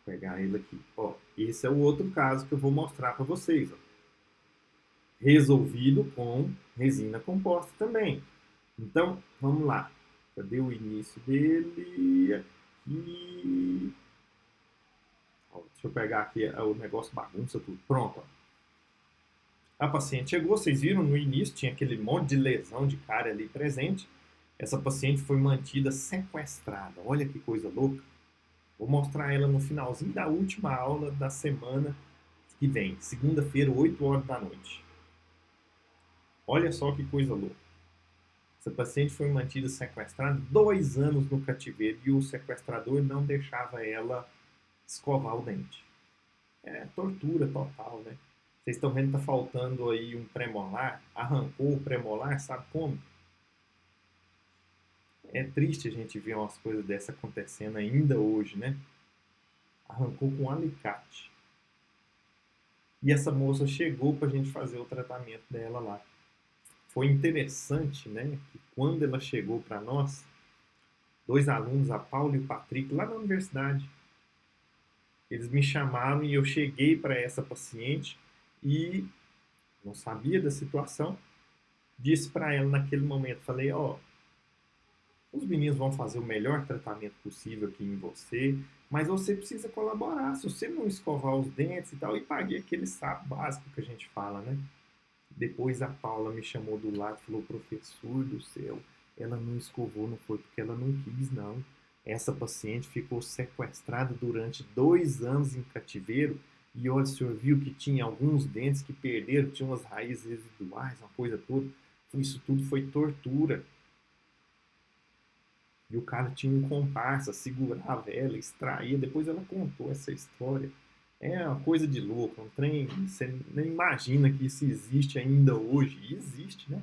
pegar ele aqui. Ó, esse é o outro caso que eu vou mostrar para vocês. Ó. Resolvido com resina composta também. Então, vamos lá. Cadê o início dele? Aqui. Ó, deixa eu pegar aqui o negócio bagunça tudo. Pronto. Ó. A paciente chegou, vocês viram no início, tinha aquele monte de lesão de cara ali presente. Essa paciente foi mantida sequestrada. Olha que coisa louca. Vou mostrar ela no finalzinho da última aula da semana que vem, segunda-feira, 8 horas da noite. Olha só que coisa louca. Essa paciente foi mantida sequestrada 2 anos no cativeiro e o sequestrador não deixava ela escovar o dente. É tortura total, né? Vocês estão vendo que tá faltando aí um premolar, arrancou o premolar, sabe como? É triste a gente ver umas coisas dessa acontecendo ainda hoje, né? Arrancou com um alicate. E essa moça chegou para a gente fazer o tratamento dela lá. Foi interessante, né? Que quando ela chegou para nós, 2 alunos, a Paula e o Patrick, lá na universidade, eles me chamaram e eu cheguei para essa paciente e não sabia da situação. Disse para ela naquele momento, falei, ó, os meninos vão fazer o melhor tratamento possível aqui em você, mas você precisa colaborar. Se você não escovar os dentes e tal, e paguei aquele sapo básico que a gente fala, né? Depois a Paula me chamou do lado e falou, professor do céu, ela não escovou, não foi porque ela não quis, não. Essa paciente ficou sequestrada durante 2 anos em cativeiro e olha, o senhor viu que tinha alguns dentes que perderam, tinha umas raízes residuais, uma coisa toda. Isso tudo foi tortura. E o cara tinha um comparsa, segurava ela, extraía, depois ela contou essa história. É uma coisa de louco, um trem, você nem imagina que isso existe ainda hoje. E existe, né?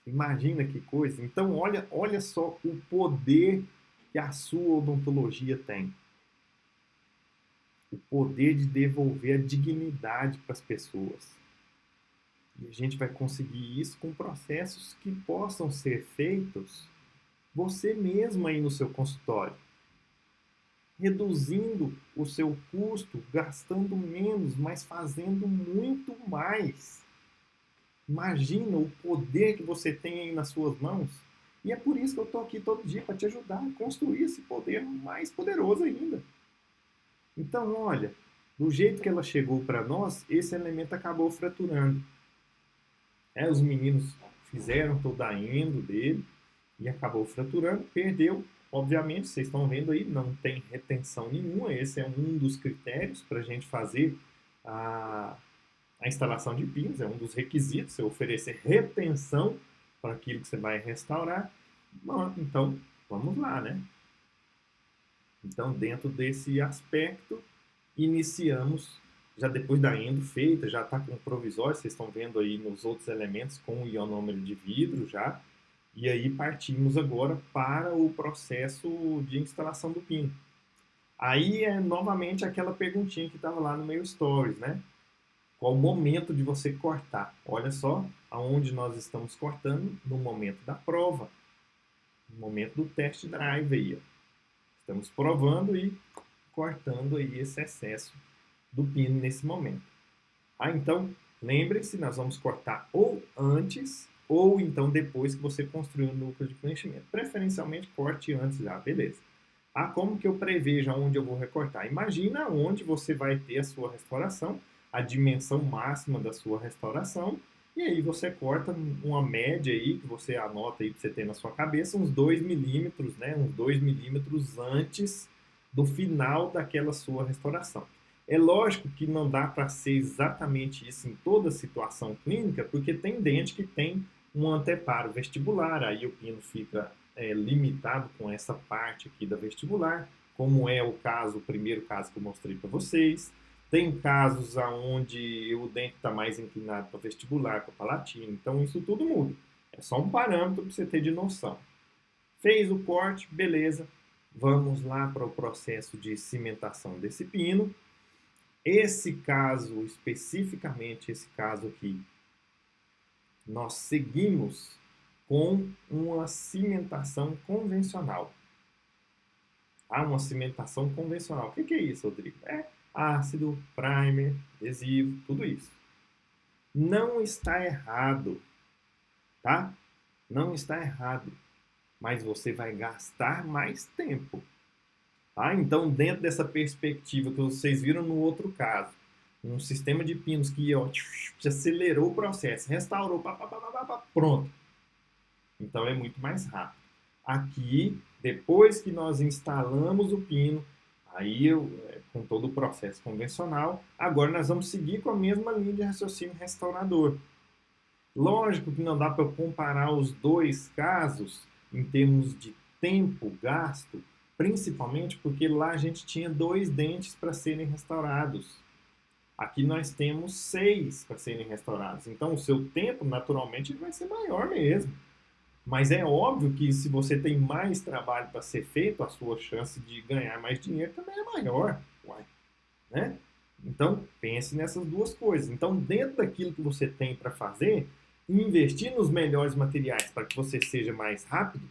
Imagina que coisa. Então, olha só o poder que a sua odontologia tem. O poder de devolver a dignidade para as pessoas. E a gente vai conseguir isso com processos que possam ser feitos você mesmo aí no seu consultório, reduzindo o seu custo, gastando menos, mas fazendo muito mais. Imagina o poder que você tem aí nas suas mãos. E é por isso que eu estou aqui todo dia para te ajudar a construir esse poder mais poderoso ainda. Então, olha, do jeito que ela chegou para nós, esse elemento acabou fraturando. Os meninos fizeram toda a endo dele e acabou fraturando, perdeu. Obviamente, vocês estão vendo aí, não tem retenção nenhuma. Esse é um dos critérios para a gente fazer a instalação de pinos, é um dos requisitos, é oferecer retenção para aquilo que você vai restaurar. Bom, então, vamos lá, né? Então, dentro desse aspecto, iniciamos, já depois da endo feita, já está com o provisório, vocês estão vendo aí nos outros elementos com o ionômero de vidro já, e aí partimos agora para o processo de instalação do pino. Aí é novamente aquela perguntinha que estava lá no meu stories, né? Qual o momento de você cortar? Olha só aonde nós estamos cortando no momento da prova, no momento do test drive aí. Ó. Estamos provando e cortando aí esse excesso do pino nesse momento. Então, lembre-se, nós vamos cortar ou antes ou então depois que você construiu o núcleo de preenchimento. Preferencialmente, corte antes já, beleza. Como que eu prevejo aonde eu vou recortar? Imagina onde você vai ter a sua restauração, a dimensão máxima da sua restauração, e aí você corta uma média aí, que você anota aí, que você tem na sua cabeça, uns 2 milímetros, né? Uns 2 milímetros antes do final daquela sua restauração. É lógico que não dá para ser exatamente isso em toda situação clínica, porque tem dente que tem um anteparo vestibular, aí o pino fica limitado com essa parte aqui da vestibular, como é o caso, o primeiro caso que eu mostrei para vocês. Tem casos onde o dente está mais inclinado para vestibular, para palatina, então isso tudo muda. É só um parâmetro para você ter de noção. Fez o corte, beleza. Vamos lá para o processo de cimentação desse pino. Esse caso, especificamente esse caso aqui, nós seguimos com uma cimentação convencional. Uma cimentação convencional. O que é isso, Rodrigo? É ácido, primer, adesivo, tudo isso. Não está errado, tá? Não está errado. Mas você vai gastar mais tempo. Então, dentro dessa perspectiva que vocês viram no outro caso, um sistema de pinos que acelerou o processo, restaurou, pronto. Então, é muito mais rápido. Aqui, depois que nós instalamos o pino, aí com todo o processo convencional, agora nós vamos seguir com a mesma linha de raciocínio restaurador. Lógico que não dá para comparar os dois casos em termos de tempo gasto, principalmente porque lá a gente tinha 2 dentes para serem restaurados. Aqui nós temos 6 para serem restaurados. Então o seu tempo, naturalmente, vai ser maior mesmo. Mas é óbvio que se você tem mais trabalho para ser feito, a sua chance de ganhar mais dinheiro também é maior. Né? Então, pense nessas duas coisas. Então, dentro daquilo que você tem para fazer, investir nos melhores materiais para que você seja mais rápido,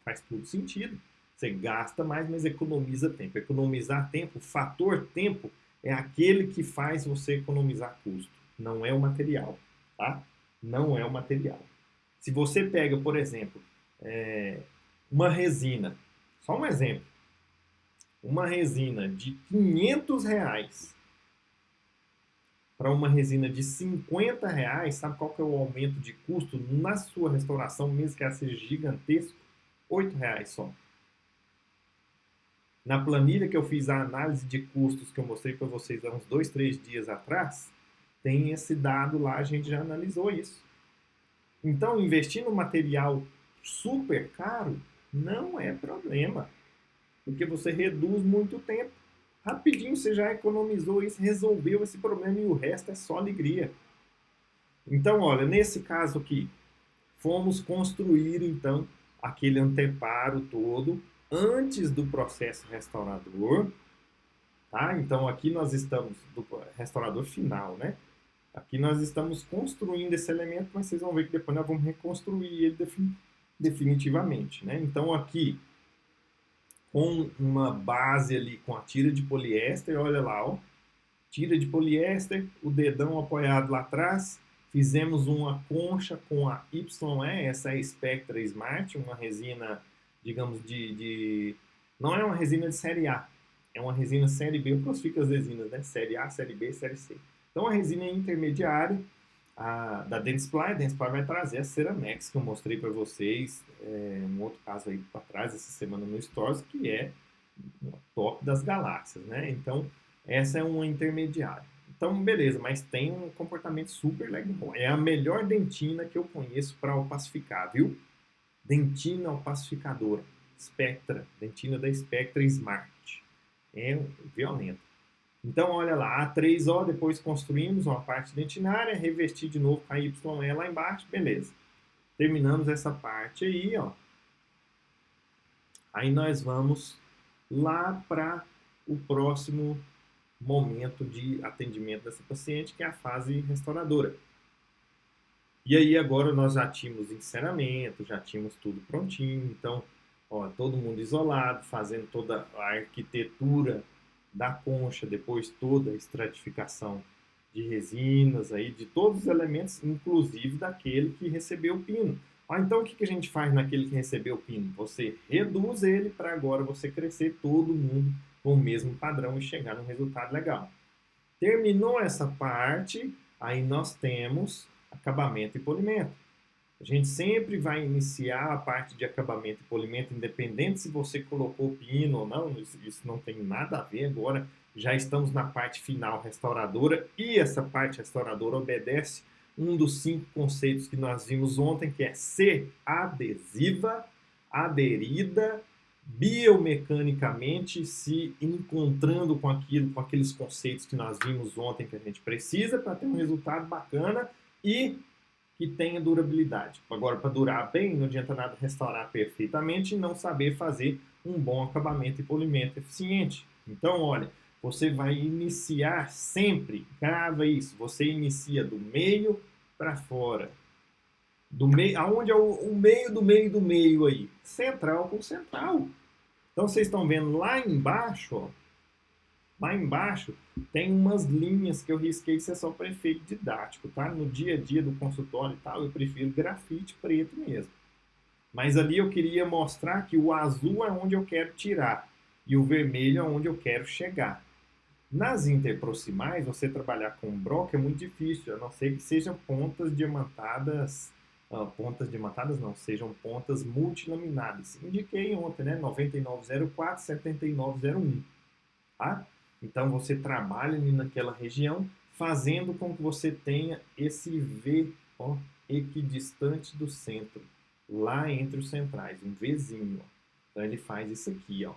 faz todo sentido. Você gasta mais, mas economiza tempo. Economizar tempo, o fator tempo, é aquele que faz você economizar custo. Não é o material, tá? Não é o material. Se você pega, por exemplo, uma resina, só um exemplo, uma resina de R$ 500 para uma resina de R$ 50, sabe qual que é o aumento de custo na sua restauração, mesmo que ela seja gigantesco? R$ 8 só. Na planilha que eu fiz a análise de custos que eu mostrei para vocês há uns 2, 3 dias atrás, tem esse dado lá, a gente já analisou isso. Então, investir no material super caro Não é problema, porque você reduz muito tempo. Rapidinho você já economizou isso, resolveu esse problema e o resto é só alegria. Então, olha, nesse caso aqui, fomos construir então aquele anteparo todo antes do processo restaurador, tá? Então aqui nós estamos do restaurador final, né? Aqui nós estamos construindo esse elemento, mas vocês vão ver que depois nós vamos reconstruir ele definitivamente, né? Então aqui com uma base ali com a tira de poliéster, olha lá, ó, tira de poliéster, o dedão apoiado lá atrás, fizemos uma concha com a YE, essa é a Spectra Smart, uma resina, digamos, não é uma resina de série A, é uma resina série B, eu classifico as resinas, né? Série A, série B, série C. Então a resina intermediária da Dentsply, a Dentsply vai trazer a Ceramex, que eu mostrei para vocês, um outro caso aí para trás, essa semana no Stores, que é o top das galáxias, né? Então, essa é uma intermediária. Então, beleza, mas tem um comportamento super legal. É a melhor dentina que eu conheço para opacificar, viu? Dentina opacificadora. Spectra, dentina da Spectra Smart. É violenta. Então, olha lá, A3O, depois construímos uma parte dentinária, revesti de novo com a YE lá embaixo, beleza. Terminamos essa parte aí, ó. Aí nós vamos lá para o próximo momento de atendimento dessa paciente, que é a fase restauradora. E aí agora nós já tínhamos enceramento, já tínhamos tudo prontinho, então, ó, todo mundo isolado, fazendo toda a arquitetura da concha, depois toda a estratificação de resinas, aí, de todos os elementos, inclusive daquele que recebeu o pino. Ah, então o que a gente faz naquele que recebeu o pino? Você reduz ele para agora você crescer todo mundo com o mesmo padrão e chegar num resultado legal. Terminou essa parte, aí nós temos acabamento e polimento. A gente sempre vai iniciar a parte de acabamento e polimento, independente se você colocou pino ou não, isso não tem nada a ver agora. Já estamos na parte final restauradora e essa parte restauradora obedece um dos 5 conceitos que nós vimos ontem, que é ser adesiva, aderida, biomecanicamente se encontrando com aquilo, com aqueles conceitos que nós vimos ontem que a gente precisa para ter um resultado bacana e que tenha durabilidade. Agora, para durar bem, não adianta nada restaurar perfeitamente e não saber fazer um bom acabamento e polimento eficiente. Então, olha, você vai iniciar sempre, grava isso, você inicia do meio para fora. Do meio, aonde é o meio do meio do meio aí? Central com central. Então, vocês estão vendo lá embaixo, ó, lá embaixo tem umas linhas que eu risquei, isso é só para efeito didático, tá? No dia a dia do consultório e tal, eu prefiro grafite preto mesmo. Mas ali eu queria mostrar que o azul é onde eu quero tirar e o vermelho é onde eu quero chegar. Nas interproximais, você trabalhar com broca é muito difícil, a não ser que sejam pontas diamantadas não, sejam pontas multilaminadas. Indiquei ontem, né? 9904, 7901, tá? Então você trabalha ali naquela região, fazendo com que você tenha esse V, ó, equidistante do centro, lá entre os centrais, um Vzinho, ó. Então ele faz isso aqui, ó.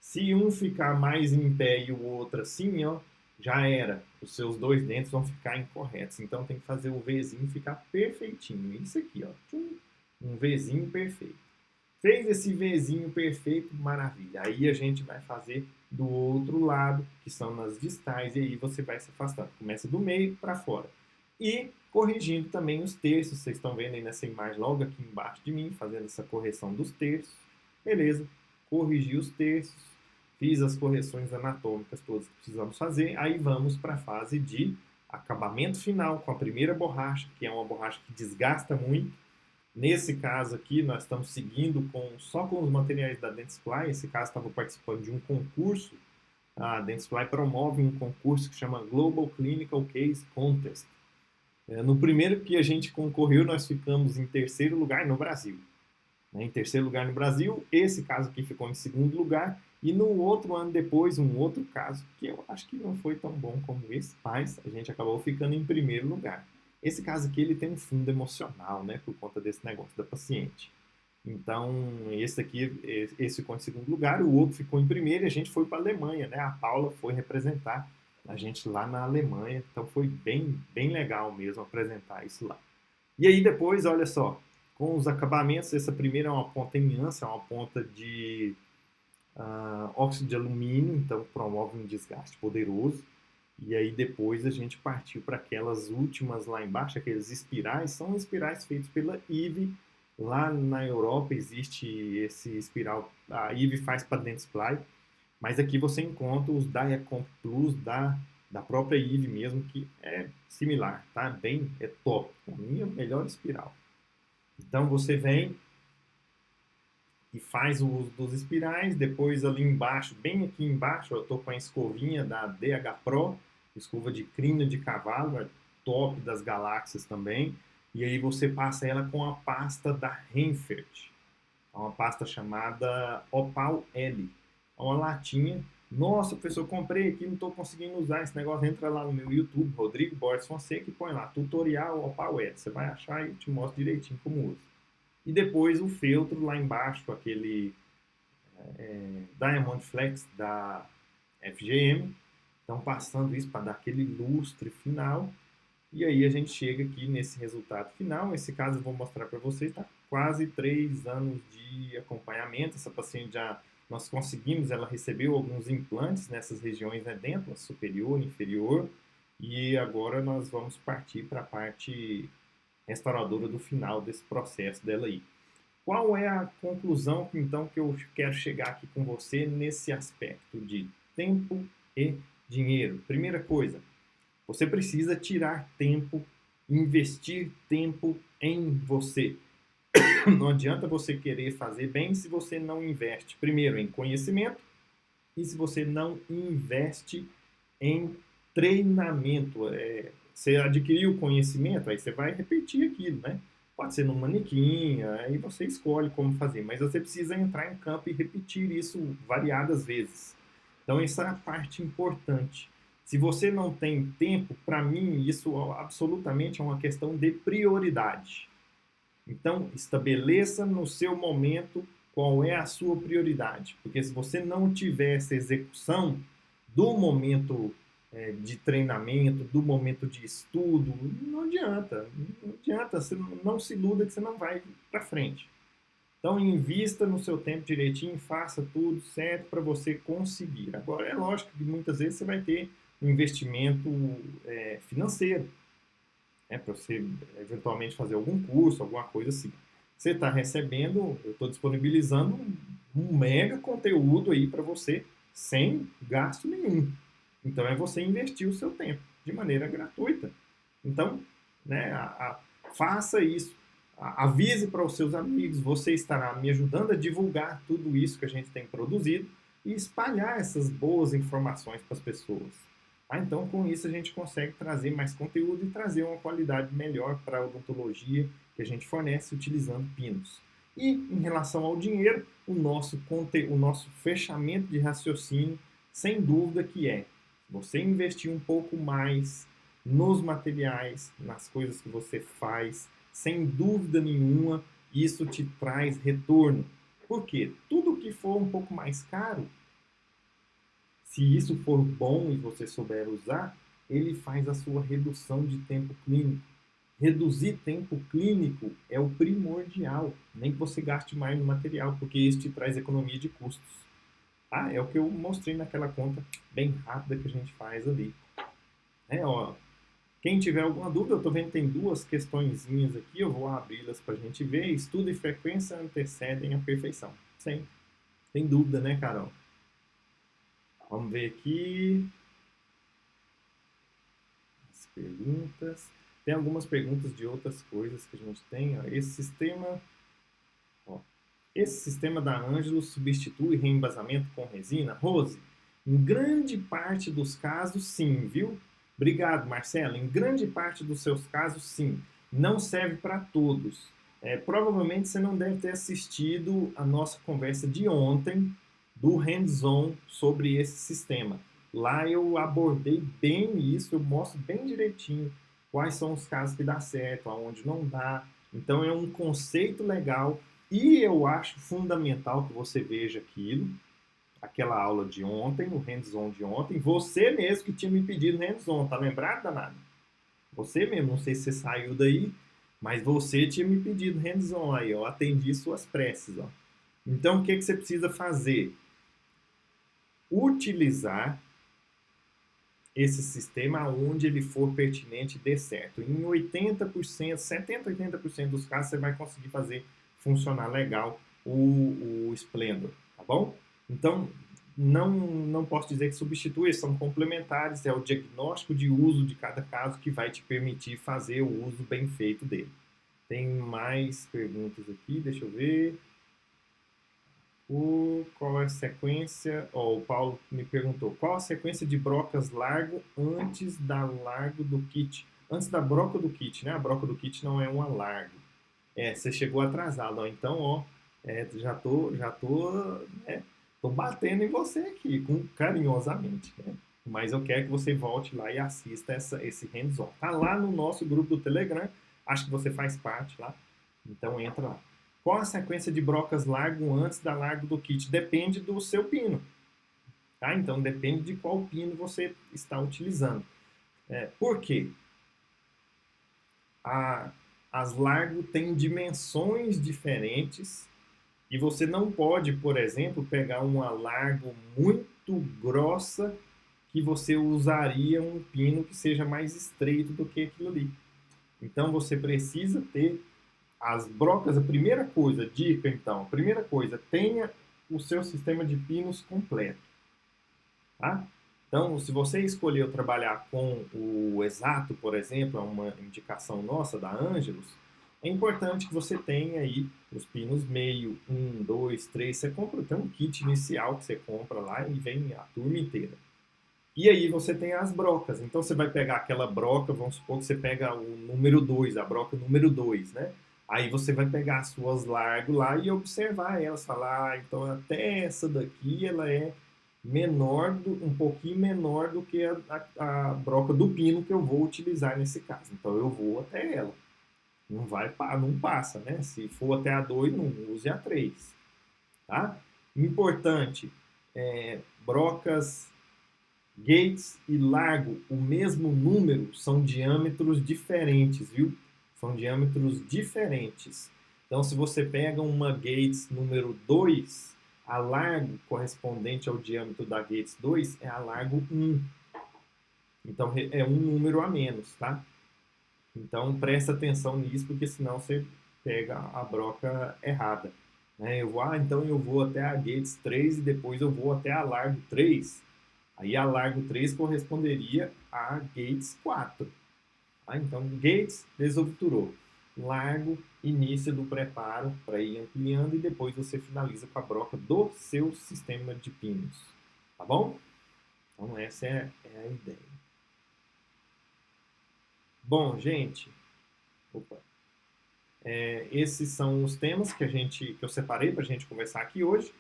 Se um ficar mais em pé e o outro assim, ó, já era. Os seus dois dentes vão ficar incorretos. Então tem que fazer o Vzinho ficar perfeitinho. Isso aqui, ó. Um Vzinho perfeito. Fez esse Vzinho perfeito, maravilha. Aí a gente vai fazer do outro lado, que são nas distais, e aí você vai se afastando. Começa do meio para fora. E corrigindo também os terços. Vocês estão vendo aí nessa imagem logo aqui embaixo de mim, fazendo essa correção dos terços. Beleza. Corrigi os terços. Fiz as correções anatômicas todas que precisamos fazer. Aí vamos para a fase de acabamento final com a primeira borracha, que é uma borracha que desgasta muito. Nesse caso aqui, nós estamos seguindo só com os materiais da Dentsply. Esse caso estava participando de um concurso. A Dentsply promove um concurso que chama Global Clinical Case Contest. No primeiro que a gente concorreu, nós ficamos em terceiro lugar no Brasil. Em terceiro lugar no Brasil, esse caso aqui ficou em segundo lugar. E no outro ano depois, um outro caso, que eu acho que não foi tão bom como esse, mas a gente acabou ficando em primeiro lugar. Esse caso aqui, ele tem um fundo emocional, né, por conta desse negócio da paciente. Então, esse ficou em segundo lugar, o outro ficou em primeiro e a gente foi para a Alemanha, né? A Paula foi representar a gente lá na Alemanha, então foi bem legal mesmo apresentar isso lá. E aí depois, olha só, com os acabamentos, essa primeira é uma ponta em ânça, é uma ponta de óxido de alumínio, então promove um desgaste poderoso. E aí depois a gente partiu para aquelas últimas lá embaixo, aqueles espirais, são espirais feitos pela IVE. Lá na Europa existe esse espiral, a IVE faz para Dentsply, mas aqui você encontra os Diacomp Plus da própria IVE mesmo, que é similar, tá? É top, a minha melhor espiral. Então você vem e faz o uso dos espirais, depois ali embaixo, bem aqui embaixo, eu estou com a escovinha da DH Pro, escova de crina de cavalo, é top das galáxias também, e aí você passa ela com a pasta da Renfert, é uma pasta chamada Opal L, é uma latinha. Nossa, professor, comprei aqui, não estou conseguindo usar esse negócio. Entra lá no meu YouTube, Rodrigo Borges Fonseca, e põe lá, tutorial Opal L. Você vai achar e eu te mostro direitinho como usa. E depois o feltro lá embaixo, aquele Diamond Flex da FGM. Então, passando isso para dar aquele lustre final. E aí a gente chega aqui nesse resultado final. Esse caso eu vou mostrar para vocês, tá? Quase 3 anos de acompanhamento. Essa paciente já, nós conseguimos, ela recebeu alguns implantes nessas regiões, né, dentro, superior, inferior. E agora nós vamos partir para a parte restauradora do final desse processo dela aí. Qual é a conclusão, então, que eu quero chegar aqui com você nesse aspecto de tempo e dinheiro? Primeira coisa, você precisa tirar tempo, investir tempo em você. Não adianta você querer fazer bem se você não investe, primeiro, em conhecimento e se você não investe em treinamento. Você adquiriu conhecimento, aí você vai repetir aquilo, né? Pode ser no manequim, aí você escolhe como fazer, mas você precisa entrar em campo e repetir isso variadas vezes. Então, essa é a parte importante. Se você não tem tempo, para mim, isso absolutamente é uma questão de prioridade. Então, estabeleça no seu momento qual é a sua prioridade. Porque se você não tiver essa execução do momento de treinamento, do momento de estudo, não adianta. Não adianta, você não se iluda que você não vai para frente. Então, invista no seu tempo direitinho, faça tudo certo para você conseguir. Agora, é lógico que muitas vezes você vai ter um investimento financeiro, né, para você eventualmente fazer algum curso, alguma coisa assim. Você está recebendo, eu estou disponibilizando um mega conteúdo aí para você sem gasto nenhum. Então é você investir o seu tempo de maneira gratuita. Então, né, faça isso. Avise para os seus amigos, você estará me ajudando a divulgar tudo isso que a gente tem produzido e espalhar essas boas informações para as pessoas. Então, com isso, a gente consegue trazer mais conteúdo e trazer uma qualidade melhor para a odontologia que a gente fornece utilizando pinos. E em relação ao dinheiro, o nosso fechamento de raciocínio, sem dúvida que é você investir um pouco mais nos materiais, nas coisas que você faz, sem dúvida nenhuma, isso te traz retorno. Por quê? Tudo que for um pouco mais caro, se isso for bom e você souber usar, ele faz a sua redução de tempo clínico. Reduzir tempo clínico é o primordial, nem que você gaste mais no material, porque isso te traz economia de custos. Ah, é o que eu mostrei naquela conta bem rápida que a gente faz ali. Ó, quem tiver alguma dúvida, eu estou vendo que tem duas questõezinhas aqui, eu vou abri-las para a gente ver. Estudo e frequência antecedem a perfeição. Sem dúvida, né, Carol? Vamos ver aqui as perguntas. Tem algumas perguntas de outras coisas que a gente tem. Ó. Esse sistema da Ângelo substitui reembasamento com resina? Rose, em grande parte dos casos, sim, viu? Obrigado, Marcelo. Em grande parte dos seus casos, sim. Não serve para todos. Provavelmente você não deve ter assistido a nossa conversa de ontem do hands-on sobre esse sistema. Lá eu abordei bem isso, eu mostro bem direitinho quais são os casos que dá certo, aonde não dá. Então é um conceito legal E eu acho fundamental que você veja aquela aula de ontem, o hands-on de ontem, você mesmo que tinha me pedido hands-on, tá lembrado, danado? Você mesmo, não sei se você saiu daí, mas você tinha me pedido hands-on aí, eu atendi suas preces, ó. Então, o que você precisa fazer? Utilizar esse sistema onde ele for pertinente e dê certo. Em 80%, 70%, 80% dos casos, você vai conseguir fazer funcionar legal o Splendor, tá bom? Então, não posso dizer que substitui, são complementares, é o diagnóstico de uso de cada caso que vai te permitir fazer o uso bem feito dele. Tem mais perguntas aqui, deixa eu ver. Qual é a sequência? O Paulo me perguntou, qual a sequência de brocas largo antes da largo do kit? Antes da broca do kit, né? A broca do kit não é uma largo. Você chegou atrasado, ó. Então, ó, né, tô batendo em você aqui, carinhosamente, né? Mas eu quero que você volte lá e assista esse hands-on. Tá lá no nosso grupo do Telegram, acho que você faz parte lá, então entra lá. Qual a sequência de brocas largo antes da largo do kit? Depende do seu pino, tá? Então depende de qual pino você está utilizando. Por quê? As largo têm dimensões diferentes e você não pode, por exemplo, pegar uma largo muito grossa que você usaria um pino que seja mais estreito do que aquilo ali. Então você precisa ter as brocas, a primeira coisa, dica então, a primeira coisa, tenha o seu sistema de pinos completo, tá? Então, se você escolheu trabalhar com o Exato, por exemplo, é uma indicação nossa da Angelus, é importante que você tenha aí os pinos meio, 1, 2, 3, você compra, tem um kit inicial que você compra lá e vem a turma inteira. E aí você tem as brocas, então você vai pegar aquela broca, vamos supor que você pega o número 2, a broca número 2, né? Aí você vai pegar as suas largo lá e observar elas, falar, então até essa daqui ela é um pouquinho menor do que a broca do pino que eu vou utilizar nesse caso. Então eu vou até ela. Não passa, né? Se for até a 2, não use a 3. Tá? Importante, brocas, gates e largo, o mesmo número, são diâmetros diferentes, viu? São diâmetros diferentes. Então, se você pega uma Gates número 2, a largo correspondente ao diâmetro da Gates 2 é a largo 1. Então, é um número a menos, tá? Então, presta atenção nisso, porque senão você pega a broca errada. Né? Então eu vou até a Gates 3 e depois eu vou até a largo 3. Aí a largo 3 corresponderia a Gates 4. Tá? Então, Gates desobturou. Largo, início do preparo para ir ampliando e depois você finaliza com a broca do seu sistema de pinos. Tá bom? Então, essa é a ideia. Bom, gente, esses são os temas que eu separei para a gente conversar aqui hoje.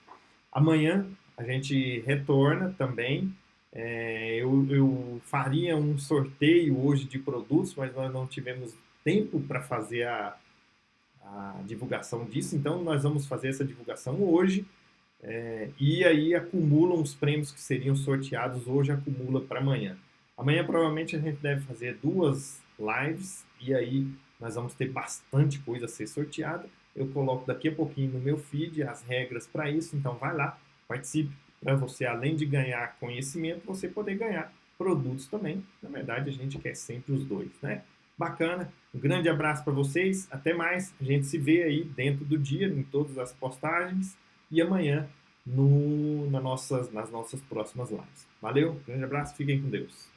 Amanhã a gente retorna também. Eu faria um sorteio hoje de produtos, mas nós não tivemos tempo para fazer a divulgação disso, então nós vamos fazer essa divulgação hoje. E aí acumulam os prêmios que seriam sorteados hoje, acumula para amanhã. Amanhã provavelmente a gente deve fazer 2 lives e aí nós vamos ter bastante coisa a ser sorteada. Eu coloco daqui a pouquinho no meu feed as regras para isso, então vai lá, participe, para você, além de ganhar conhecimento, você poder ganhar produtos também. Na verdade, a gente quer sempre os dois, né? Bacana, um grande abraço para vocês, até mais, a gente se vê aí dentro do dia, em todas as postagens, e amanhã nas nossas próximas lives. Valeu, grande abraço, fiquem com Deus.